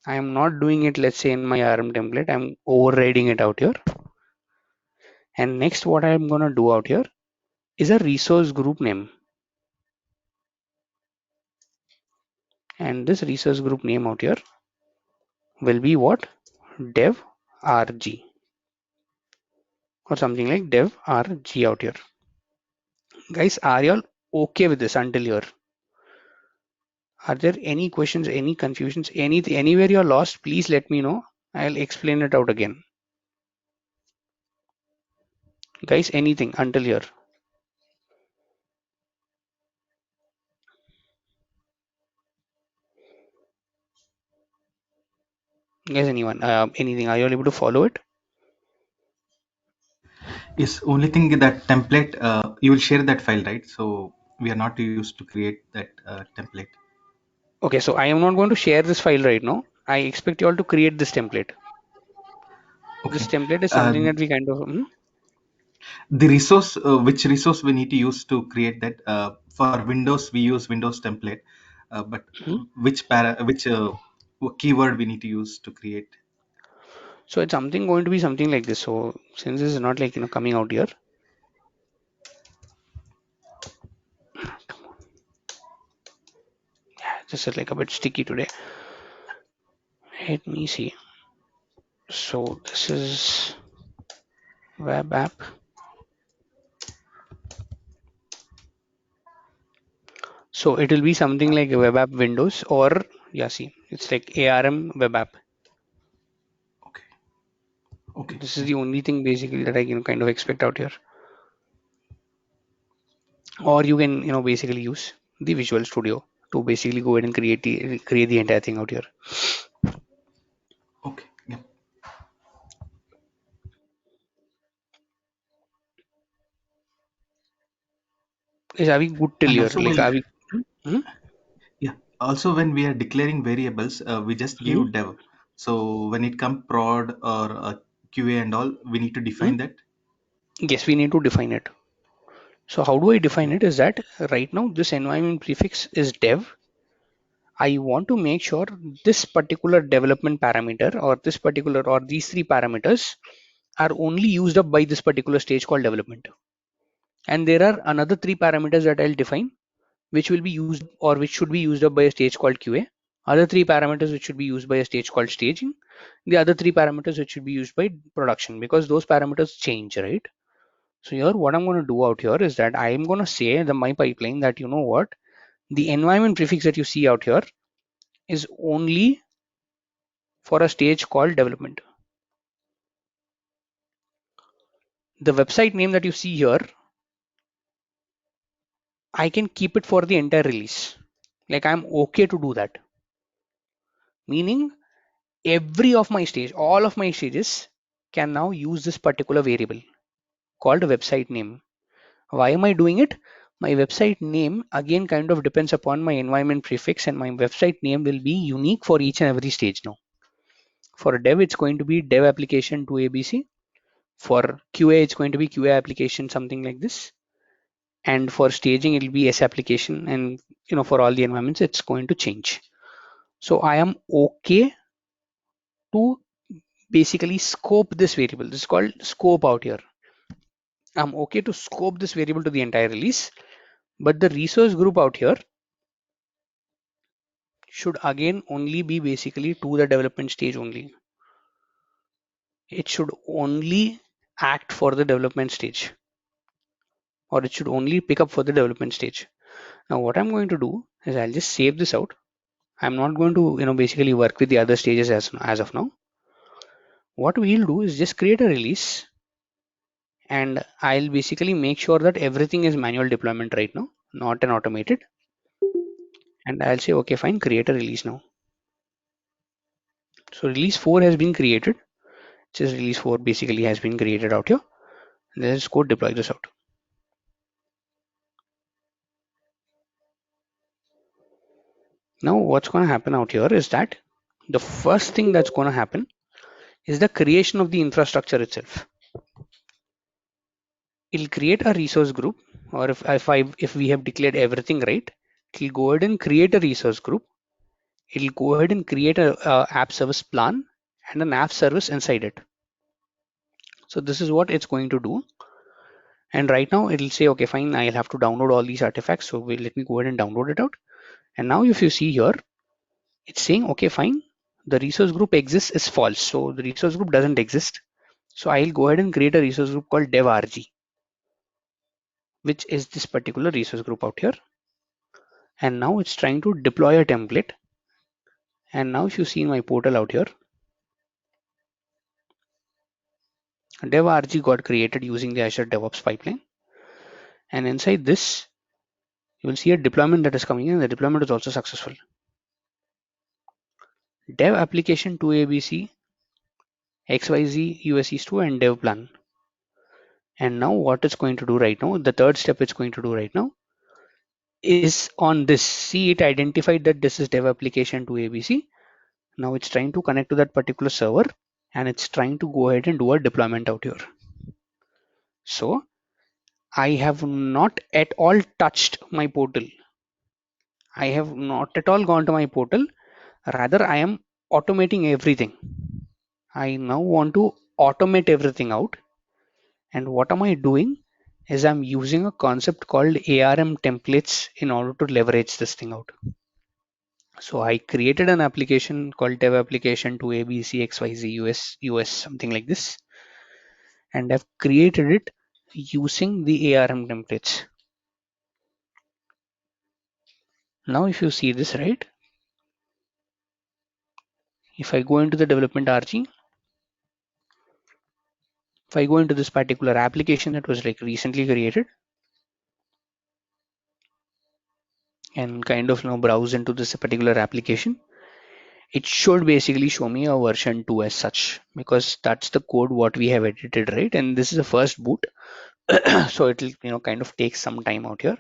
I am not doing it, let's say, in my RM template. I'm overriding it out here. And next, what I'm going to do out here is a resource group name. And this resource group name out here will be what? Dev RG or something like dev RG out here. Guys, are y'all okay with this until here? Are there any questions, any confusions, anywhere you're lost? Please let me know. I'll explain it out again. Guys, anything until here? Guys, anyone? Anything? Are you all able to follow it? Yes, only thing that template, you will share that file, right? So we are not used to create that template. Okay, so I am not going to share this file right now. I expect you all to create this template. This Okay. template is something that we kind of The resource, which resource we need to use to create that? For Windows, we use Windows template, but mhm. which keyword we need to use to create? So it's something going to be something like this. So since this is not like coming out here, yeah, this is like a bit sticky today. Let me see. So this is web app. So it will be something like a web app Windows or yeah, see, it's like ARM web app. Okay. Okay. This is the only thing basically that I can kind of expect out here. Or you can basically use the Visual Studio to basically go ahead and create the entire thing out here. Okay. Yeah. Are we good till And here? also Like, when are we? Hmm? Yeah, also when we are declaring variables, we just Hmm? give dev. So when it comes prod or QA and all, we need to Hmm? define that. Yes, we need to define it. So how do I define Okay. it? Is that right now this environment prefix is dev. I want to make sure this particular development parameter or this particular or these three parameters are only used up by this particular stage called development. And there are another three parameters that I'll define which will be used or which should be used up by a stage called QA. Other three parameters which should be used by a stage called staging. The other three parameters which should be used by production, because those parameters change, right? So here what I'm going to do out here is that I'm going to say my pipeline that, you know what, the environment prefix that you see out here is only for a stage called development. The website name that you see here, I can keep it for the entire release. Like I'm okay to do that. Meaning every of my stage, all of my stages can now use this particular variable called website name. Why am I doing it? My website name again kind of depends upon my environment prefix, and my website name will be unique for each and every stage now. For dev, it's going to be dev application to ABC. For QA, it's going to be QA application, something like this. And for staging, it'll be S application. And for all the environments, it's going to change. So I am okay to basically scope this variable. This is called scope out here. I'm okay to scope this variable to the entire release, but the resource group out here should again only be basically to the development stage only. It should only act for the development stage, or it should only pick up for the development stage. Now what I'm going to do is I'll just save this out. I'm not going to basically work with the other stages as of now. What we'll do is just create a release, and I'll basically make sure that everything is manual deployment right now, not an automated. And I'll say okay, fine, create a release now. So release 4 has been created. Just release 4 basically has been created out here. Let's go deploy this out. Now what's going to happen out here is that the first thing that's going to happen is the creation of the infrastructure itself. It'll create a resource group, or if we have declared everything right, it'll go ahead and create a resource group. It'll go ahead and create a app service plan and an app service inside it. So this is what it's going to do. And right now it'll say, okay, fine, I'll have to download all these artifacts. So let me go ahead and download it out. And now if you see here, it's saying, okay, fine, the resource group exists is false. So the resource group doesn't exist. So I'll go ahead and create a resource group called devrg, which is this particular resource group out here. And now it's trying to deploy a template. And now if you see my portal out here, devrg got created using the Azure DevOps pipeline. And inside this, you will see a deployment that is coming in. The deployment is also successful. Dev application to ABC, XYZ, USEs2, and dev plan. And now what it's going to do right now, the third step it's going to do right now is on this. See, it identified that this is dev application to ABC. Now it's trying to connect to that particular server, and it's trying to go ahead and do a deployment out here. So I have not at all touched my portal. I have not at all gone to my portal. Rather, I am automating everything. I now want to automate everything out. And what am I doing is I'm using a concept called ARM templates in order to leverage this thing out. So I created an application called dev application to ABC XYZ US something like this, and I've created it using the ARM templates. Now if you see this, right, if I go into the development RG, if I go into this particular application that was like recently created and kind of browse into this particular application, it should basically show me a version 2 as such, because that's the code what we have edited, right? And this is the first boot. So it'll kind of take some time out here.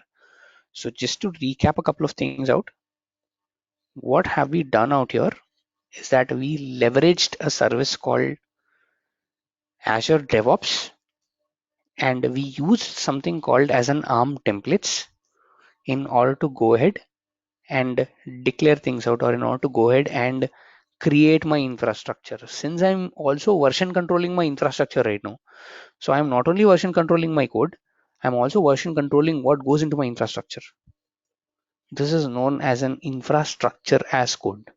So just to recap a couple of things out, what have we done out here is that we leveraged a service called Azure DevOps, and we used something called as an ARM templates in order to go ahead and declare things out, or in order to go ahead and create my infrastructure. Since I'm also version controlling my infrastructure right now, so I'm not only version controlling my code, I'm also version controlling what goes into my infrastructure. This is known as an infrastructure as code.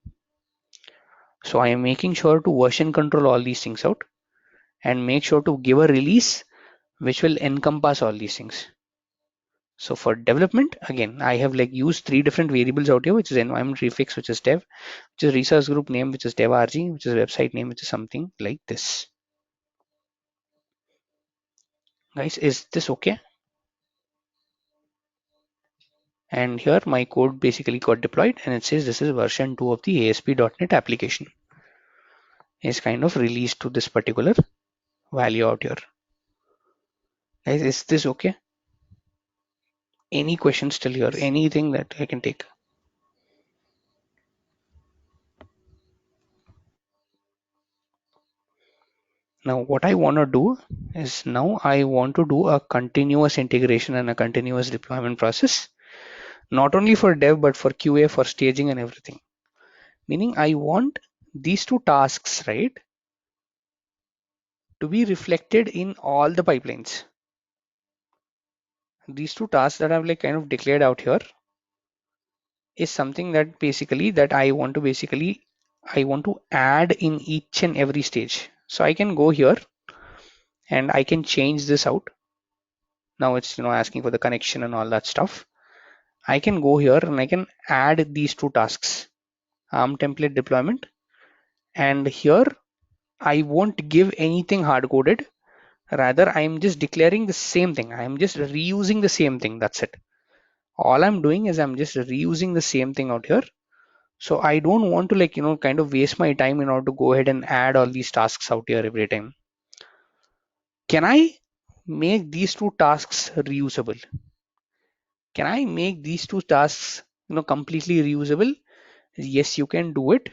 So I am making sure to version control all these things out and make sure to give a release which will encompass all these things. So for development, again, I have like used three different variables out here, which is environment prefix, which is dev, which is resource group name, which is dev.rg, which is website name, which is something like this. Guys, is this okay? And here my code basically got deployed and it says this is version 2 of the ASP.NET application is kind of released to this particular value out here. Guys, is this okay? Any questions still here? Anything that I can take? Now what I want to do is now I want to do a continuous integration and a continuous deployment process, not only for dev but for QA, for staging and everything. Meaning I want these two tasks, right, to be reflected in all the pipelines. These two tasks that I've like kind of declared out here is something that basically that I want to add in each and every stage. So I can go here and I can change this out. Now it's asking for the connection and all that stuff. I can go here and I can add these two tasks, ARM template deployment, and here I won't give anything hard coded. Rather, I'm just declaring the same thing. I'm just reusing the same thing. That's it. All I'm doing is I'm just reusing the same thing out here. So I don't want to kind of waste my time in order to go ahead and add all these tasks out here every time. Can I make these two tasks reusable? Can I make these two tasks completely reusable? Yes, you can do it.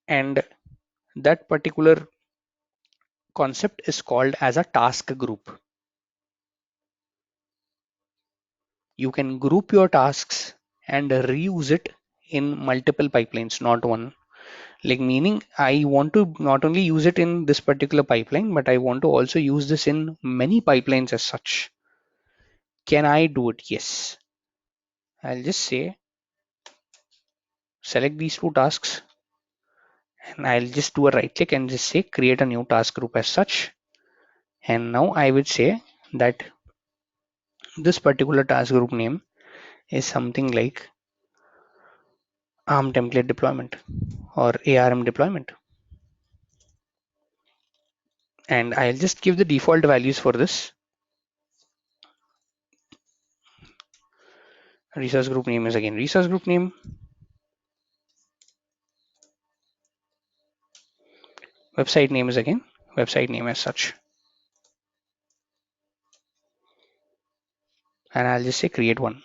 And that particular concept is called as a task group. You can group your tasks and reuse it in multiple pipelines, not one. Like meaning I want to not only use it in this particular pipeline, but I want to also use this in many pipelines as such. Can I do it? Yes. I'll just say select these two tasks and I'll just do a right click and just say create a new task group as such. And now I would say that this particular task group name is something like ARM template deployment or ARM deployment. And I'll just give the default values for this. Resource group name is again resource group name. Website name is again website name as such. And I'll just say create one.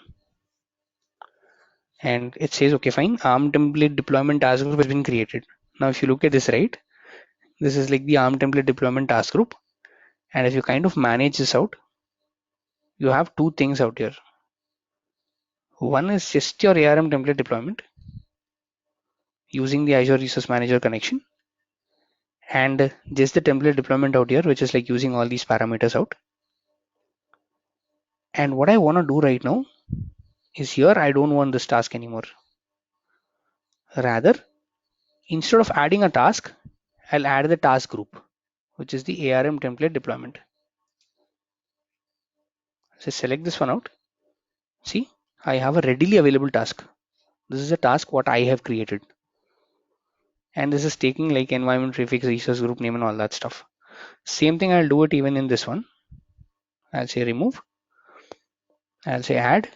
And it says, okay, fine, ARM template deployment task group has been created. Now, if you look at this, right, this is like the ARM template deployment task group. And if you kind of manage this out, you have two things out here. One is just your ARM template deployment using the Azure Resource Manager connection, and just the template deployment out here, which is like using all these parameters out. And what I want to do right now is here, I don't want this task anymore. Rather, instead of adding a task, I'll add the task group, which is the ARM template deployment. So select this one out. See, I have a readily available task. This is a task what I have created. And this is taking like environment prefix, resource group name and all that stuff. Same thing, I'll do it even in this one. I'll say remove. I'll say add.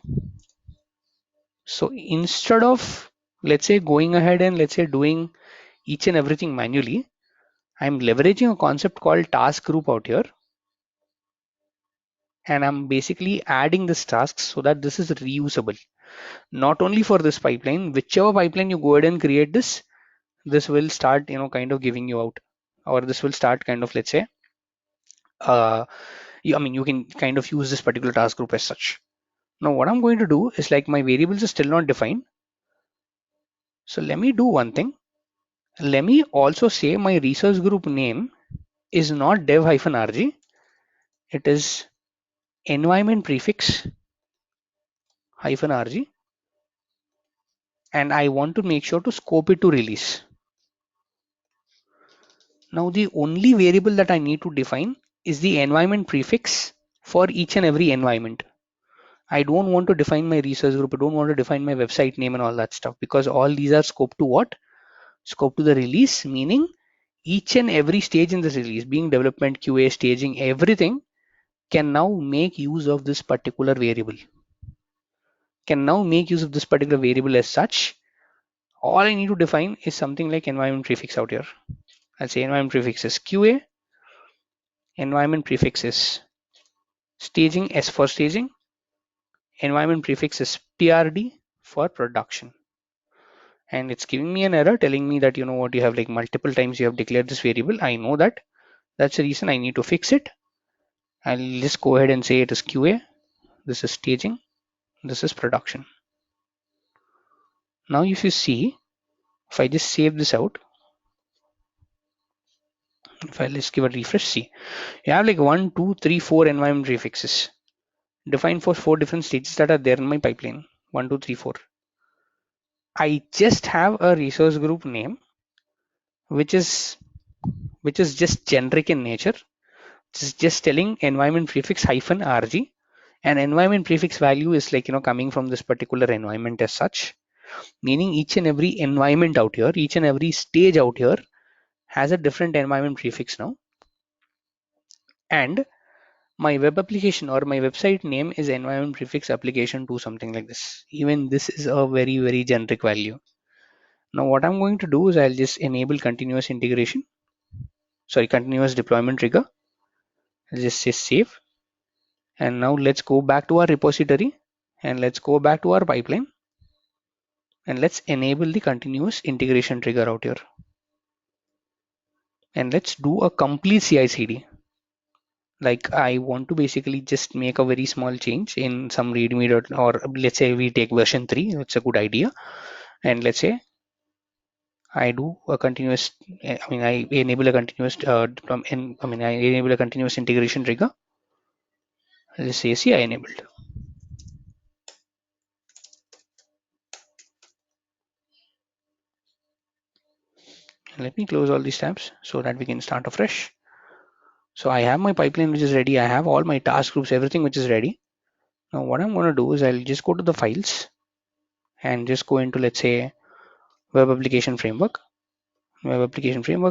So instead of, let's say, going ahead and let's say doing each and everything manually, I'm leveraging a concept called task group out here. And I'm basically adding this task so that this is reusable. Not only for this pipeline, whichever pipeline you go ahead and create this will start, kind of giving you out, or this will start kind of, let's say, I mean, you can kind of use this particular task group as such. Now, what I'm going to do is like my variables are still not defined. So let me do one thing. Let me also say my research group name is not dev-rg. It is environment prefix -rg, and I want to make sure to scope it to release. Now the only variable that I need to define is the environment prefix for each and every environment. I don't want to define my research group. I don't want to define my website name and all that stuff, because all these are scoped to what? Scope to the release, meaning each and every stage in this release, being development, QA, staging, everything can now make use of this particular variable. Can now make use of this particular variable as such. All I need to define is something like environment prefix out here. I'll say environment prefix is QA, environment prefix is staging, S for staging, environment prefix is PRD for production. And it's giving me an error telling me that, you know what, you have like multiple times you have declared this variable. I know that. That's the reason I need to fix it. I'll just go ahead and say it is QA, this is staging, this is production. Now if you see, if I just save this out, if I just give a refresh, see, you have like 1, 2, 3, 4 environment prefixes defined for 4 different stages that are there in my pipeline. 1, 2, 3, 4. I just have a resource group name which is just generic in nature. It's just telling environment prefix -rg, and environment prefix value is like, you know, coming from this particular environment as such, meaning each and every environment out here, each and every stage out here has a different environment prefix now. And my web application or my website name is environment prefix application 2, something like this. Even this is a very, very generic value. Now what I'm going to do is I'll just enable continuous integration, continuous deployment trigger. I'll just say save. And now let's go back to our repository and let's go back to our pipeline and let's enable the continuous integration trigger out here. And let's do a complete CI/CD. Like I want to basically just make a very small change in some readme, or let's say we take version 3. It's a good idea. And let's say I do a continuous, I enable a continuous I enable a continuous integration trigger. Let's say CI enabled. And let me close all these tabs so that we can start afresh. So I have my pipeline which is ready. I have all my task groups, everything which is ready. Now what I'm going to do is I'll just go to the files and just go into, let's say, web application framework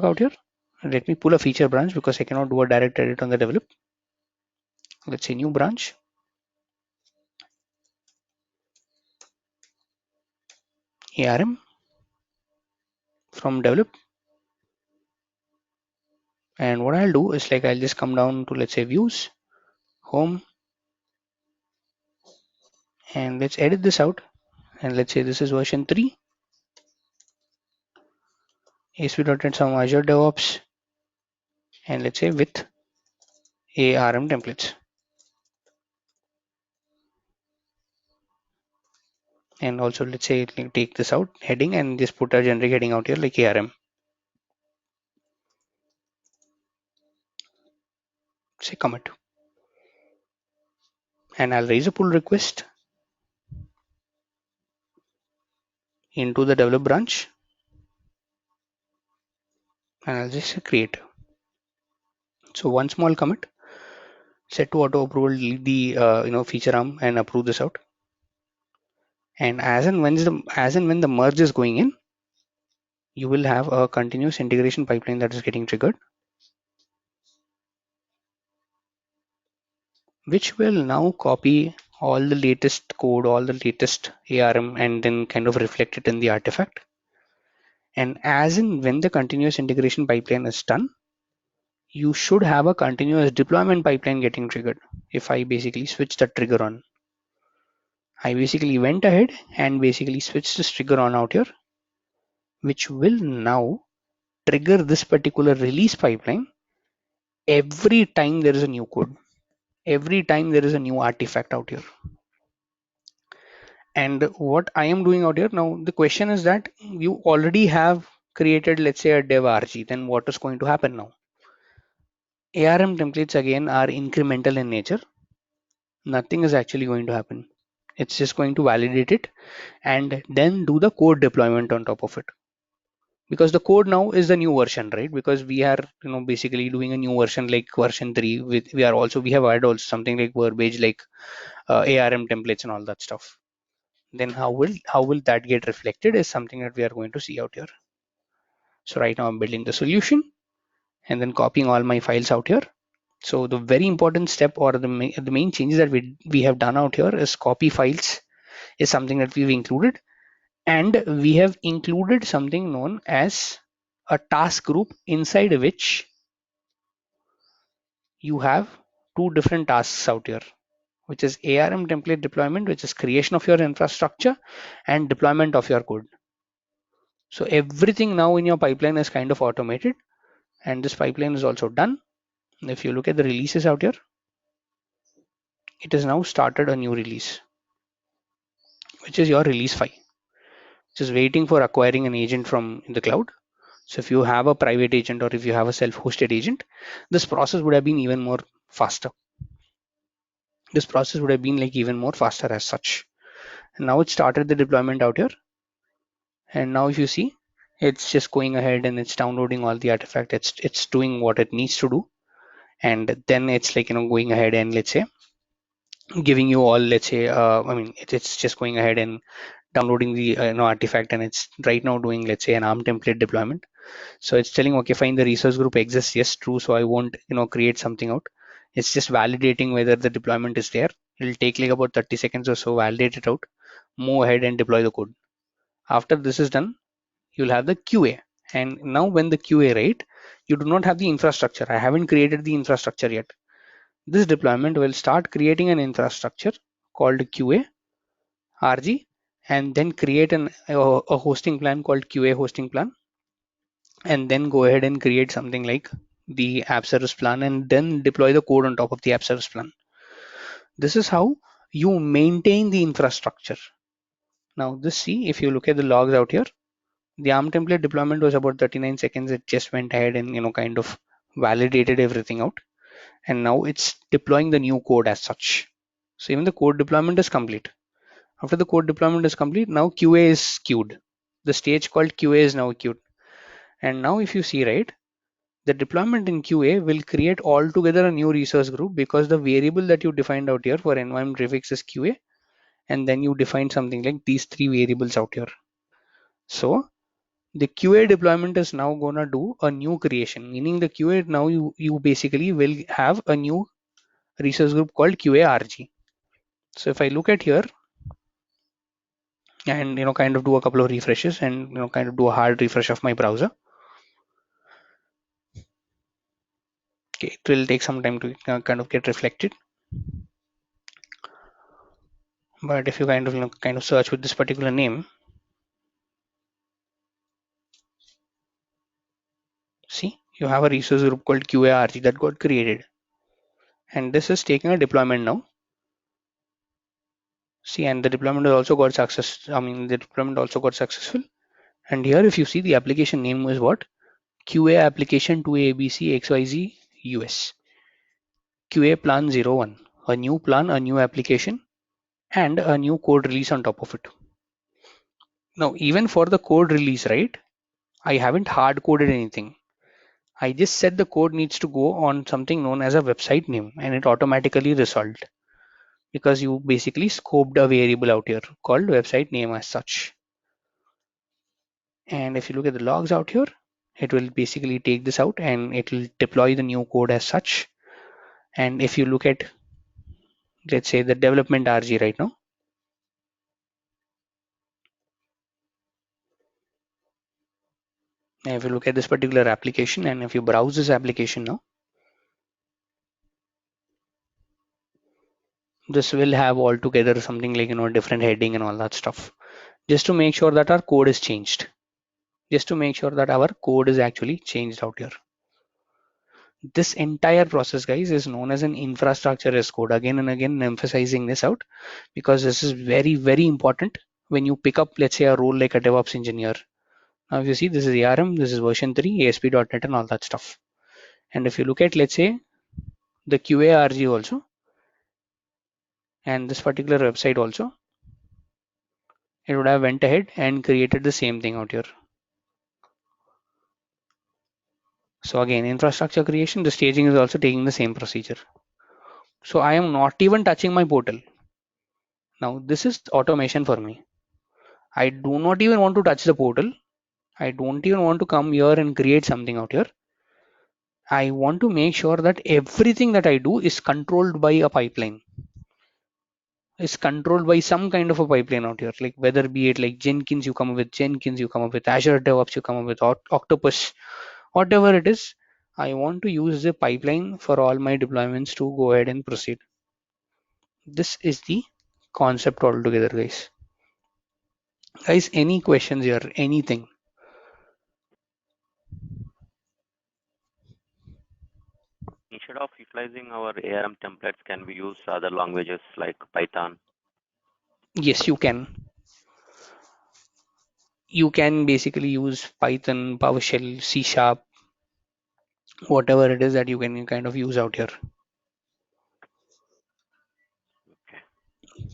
out here. Let me pull a feature branch because I cannot do a direct edit on the develop. Let's say new branch, ARM from develop. And what I'll do is like I'll just come down to, let's say, views, home, and let's edit this out. And let's say this is version 3, ASP.NET some Azure DevOps, and let's say with ARM templates. And also let's say take this out heading and just put a generic heading out here like ARM. Say commit. And I'll raise a pull request into the develop branch. And I'll just say create. So one small commit, set to auto approval, delete the feature arm and approve this out. And as and when the merge is going in, you will have a continuous integration pipeline that is getting triggered, which will now copy all the latest code, all the latest ARM, and then kind of reflect it in the artifact. And as in when the continuous integration pipeline is done, you should have a continuous deployment pipeline getting triggered. If I basically switch the trigger on, I basically went ahead and basically switched this trigger on out here, which will now trigger this particular release pipeline every time there is a new code, every time there is a new artifact out here. And what I am doing out here now, the question is that you already have created, let's say, a dev RG, then what is going to happen now? ARM templates again are incremental in nature. Nothing is actually going to happen. It's just going to validate it and then do the code deployment on top of it. Because the code now is the new version, right? Because we are, basically doing a new version like version 3. We are also, we have added also something like verbiage, like ARM templates and all that stuff. Then how will that get reflected is something that we are going to see out here. So right now I'm building the solution and then copying all my files out here. So the very important step, or the main changes that we have done out here, is copy files is something that we've included, and we have included something known as a task group, inside which you have two different tasks out here, which is ARM template deployment, which is creation of your infrastructure, and deployment of your code. So everything now in your pipeline is kind of automated, and this pipeline is also done. If you look at the releases out here, it has now started a new release, which is your release 5, which is waiting for acquiring an agent from the cloud. So if you have a private agent or if you have a self-hosted agent, this process would have been even more faster. This process would have been like even more faster as such. And now it started the deployment out here. And now if you see, it's just going ahead and it's downloading all the artifact. It's doing what it needs to do. And then it's like, going ahead and let's say giving you all, let's say, it's just going ahead and downloading the artifact, and it's right now doing, let's say, an ARM template deployment. So it's telling, okay, fine, the resource group exists, yes, true, so I won't create something out. It's just validating whether the deployment is there. It'll take like about 30 seconds or so, validate it out, move ahead and deploy the code. After this is done, you'll have the QA. And now when the QA, right, you do not have the infrastructure. I haven't created the infrastructure yet. This deployment will start creating an infrastructure called QA RG, and then create a hosting plan called QA hosting plan, and then go ahead and create something like the app service plan, and then deploy the code on top of the app service plan. This is how you maintain the infrastructure. Now this, see, if you look at the logs out here, the ARM template deployment was about 39 seconds. It just went ahead and kind of validated everything out, and now it's deploying the new code as such. So even the code deployment is complete. After the code deployment is complete, now QA is queued. The stage called QA is now queued. And now if you see, right, the deployment in QA will create altogether a new resource group, because the variable that you defined out here for environment prefix is QA, and then you define something like these three variables out here. So the QA deployment is now gonna do a new creation, meaning the QA now you basically will have a new resource group called QA-RG. So if I look at here and kind of do a couple of refreshes and kind of do a hard refresh of my browser, okay, it will take some time to kind of get reflected. But if you kind of search with this particular name, see, you have a resource group called QA-RG that got created, and this is taking a deployment now. See, and the deployment also got the deployment also got successful. And here, if you see, the application name was what? QA application to ABC XYZ US. QA plan 01, a new plan, a new application, and a new code release on top of it. Now, even for the code release, right, I haven't hard coded anything. I just said the code needs to go on something known as a website name, and it automatically resolved, because you basically scoped a variable out here called website name as such. And if you look at the logs out here, it will basically take this out and it will deploy the new code as such. And if you look at, let's say, the development RG right now, and if you look at this particular application and if you browse this application now, this will have altogether something like different heading and all that stuff, just to make sure that our code is changed, just to make sure that our code is actually changed out here. This entire process, guys, is known as an infrastructure as code. Again and again, emphasizing this out because this is very, very important when you pick up, let's say, a role like a DevOps engineer. Now, if you see, this is ARM, this is version 3, ASP.NET, and all that stuff. And if you look at, let's say, the QARG also, and this particular website also, it would have went ahead and created the same thing out here. So again, infrastructure creation, the staging is also taking the same procedure. So I am not even touching my portal. Now this is automation for me. I do not even want to touch the portal. I don't even want to come here and create something out here. I want to make sure that everything that I do is controlled by a pipeline, is controlled by some kind of a pipeline out here, like whether be it like Jenkins, you come up with Jenkins, you come up with Azure DevOps, you come up with Octopus, whatever it is. I want to use the pipeline for all my deployments to go ahead and proceed. This is the concept altogether, guys. Guys, any questions here? Anything? Instead of utilizing our ARM templates, can we use other languages like Python? Yes, you can. You can basically use Python, PowerShell, C Sharp, whatever it is that you can kind of use out here. Okay.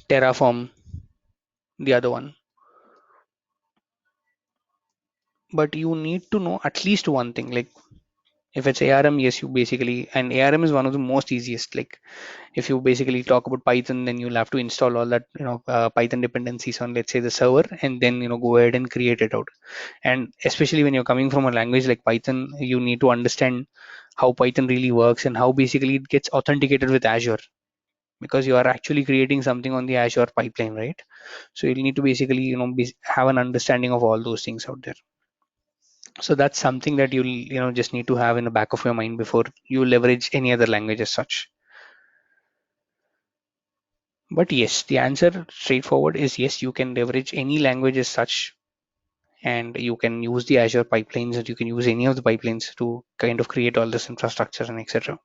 Terraform, the other one. But you need to know at least one thing. Like if it's ARM, yes, you basically, and ARM is one of the most easiest. Like if you basically talk about Python, then you'll have to install all that, Python dependencies on, let's say, the server, and then, go ahead and create it out. And especially when you're coming from a language like Python, you need to understand how Python really works and how basically it gets authenticated with Azure, because you are actually creating something on the Azure pipeline, right? So you'll need to basically, have an understanding of all those things out there. So that's something that you'll, just need to have in the back of your mind before you leverage any other language as such. But yes, the answer straightforward is yes, you can leverage any language as such, and you can use the Azure pipelines, and you can use any of the pipelines to kind of create all this infrastructure and etc.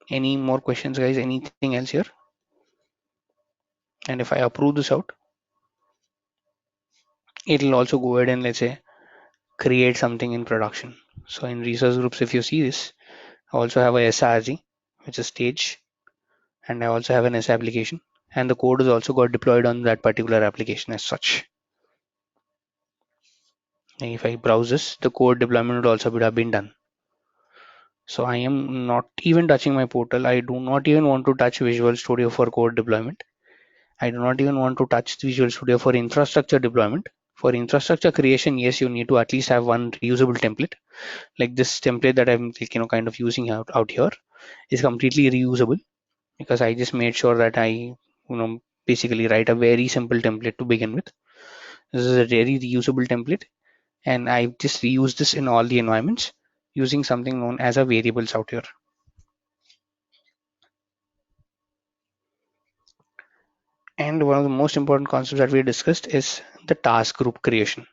Any more questions, guys? Anything else here? And if I approve this out, it'll also go ahead and, let's say, create something in production. So in resource groups, if you see this, I also have a SRG, which is stage, and I also have an S application, and the code is also got deployed on that particular application as such. And if I browse this, the code deployment would also would have been done. So I am not even touching my portal. I do not even want to touch Visual Studio for code deployment. I do not even want to touch Visual Studio for infrastructure deployment. For infrastructure creation, yes, you need to at least have one reusable template. Like this template that I'm like, kind of using out here is completely reusable, because I just made sure that I, basically write a very simple template to begin with. This is a very reusable template, and I just reuse this in all the environments using something known as a variables out here. And one of the most important concepts that we discussed is the task group creation.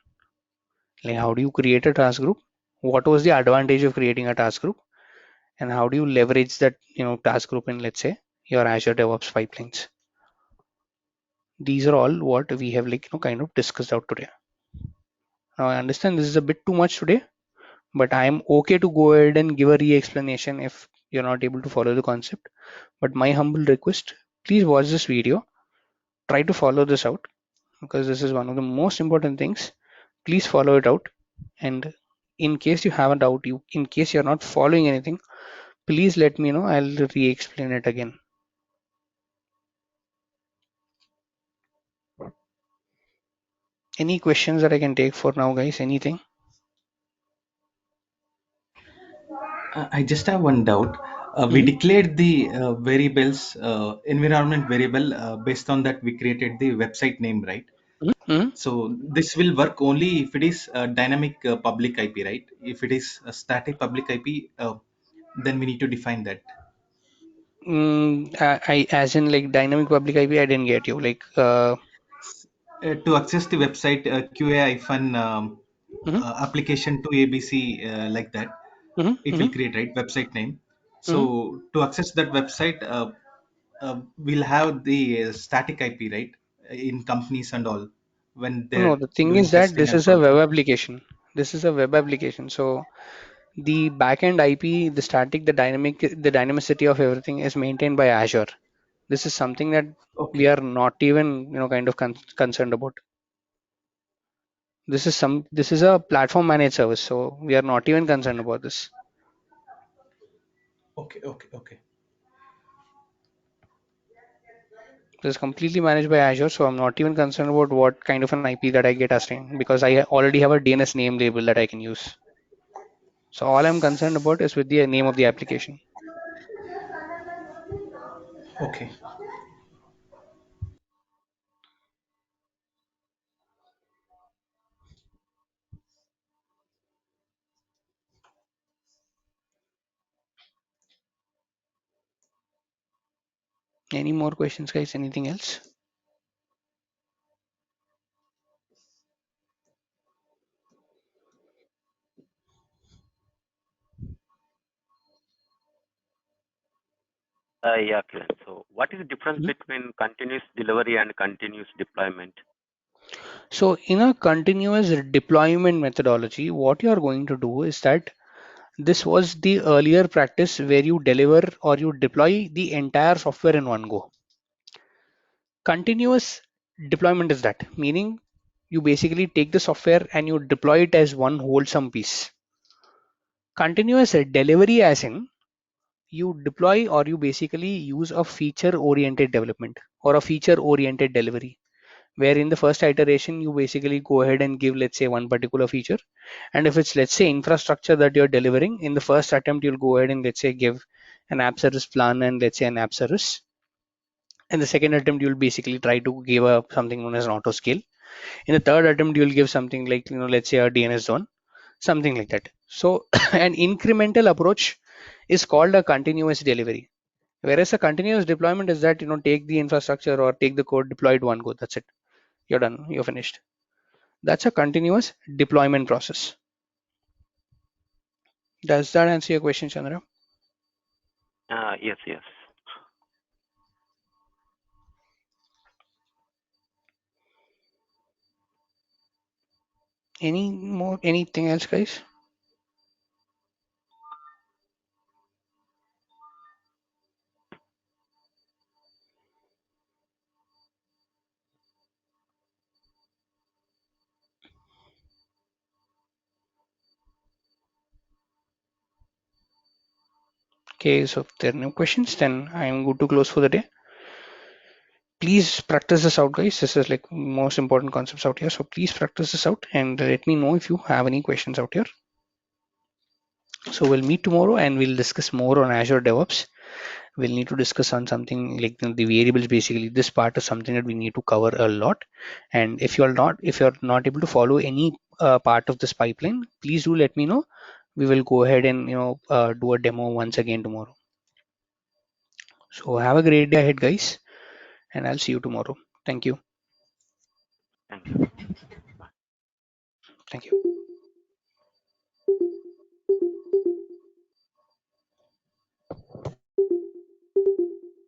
Like how do you create a task group? What was the advantage of creating a task group? And how do you leverage that, task group in, let's say, your Azure DevOps pipelines? These are all what we have like, kind of discussed out today. Now I understand this is a bit too much today, but I am okay to go ahead and give a re-explanation if you're not able to follow the concept. But my humble request, please watch this video, try to follow this out, because this is one of the most important things. Please follow it out, and in case you have a doubt, in case you're not following anything, please let me know. I'll re-explain it again. Any questions that I can take for now, guys? Anything? I just have one doubt. We Hmm. declared the variables, environment variable. Based on that, we created the website name, right? Hmm. So this will work only if it is a dynamic public IP, right? If it is a static public IP, then we need to define that. As in like dynamic public IP, I didn't get you. Like, To access the website, QA hyphen Mm-hmm. application to ABC, like that. It Mm-hmm. will create, right, website name. Mm-hmm. So to access that website, we'll have the static IP, right, in companies and all when No, they're the thing doing is that testing this and is a web production. application. This is a web application. So the backend IP, the static, the dynamicity of everything is maintained by Azure. This is something that we Okay, are not even, kind of concerned about. This is a platform managed service, so we are not even concerned about this. okay, okay, okay. This is completely managed by Azure, so I'm not even concerned about what kind of an IP that I get assigned because I already have a DNS name label that I can use. So all I'm concerned about is with the name of the application. Okay. Any more questions, guys? Anything else? Yeah, Kiran. So what is the difference Mhm. between continuous delivery and continuous deployment? So in a continuous deployment methodology, what you are going to do is that this was the earlier practice where you deliver or you deploy the entire software in one go. Continuous deployment is that, meaning you basically take the software and you deploy it as one wholesome piece. Continuous delivery, as in you deploy or you basically use a feature oriented development or a feature oriented delivery, where in the first iteration you basically go ahead and give, let's say, one particular feature. And if it's, let's say, infrastructure that you're delivering, in the first attempt you'll go ahead and, let's say, give an app service plan and, let's say, an app service. In the second attempt you'll basically try to give a something known as an auto scale. In the third attempt you'll give something like, let's say, a DNS zone, something like that. So an incremental approach is called a continuous delivery, whereas a continuous deployment is that, take the infrastructure or take the code, deploy it one go, that's it, you're done, you're finished. That's a continuous deployment process. Does that answer your question, Chandra? Yes, yes. Anything else, guys? Okay, so if there are no questions, then I'm good to close for the day. Please practice this out, guys. This is like most important concepts out here, so please practice this out and let me know if you have any questions out here. So we'll meet tomorrow and we'll discuss more on Azure DevOps. We'll need to discuss on something like, the variables. Basically, this part is something that we need to cover a lot. And if you're not able to follow any part of this pipeline, please do let me know. We will go ahead and, do a demo once again tomorrow. So have a great day ahead, guys, and I'll see you tomorrow. Thank you. Thank you. Thank you.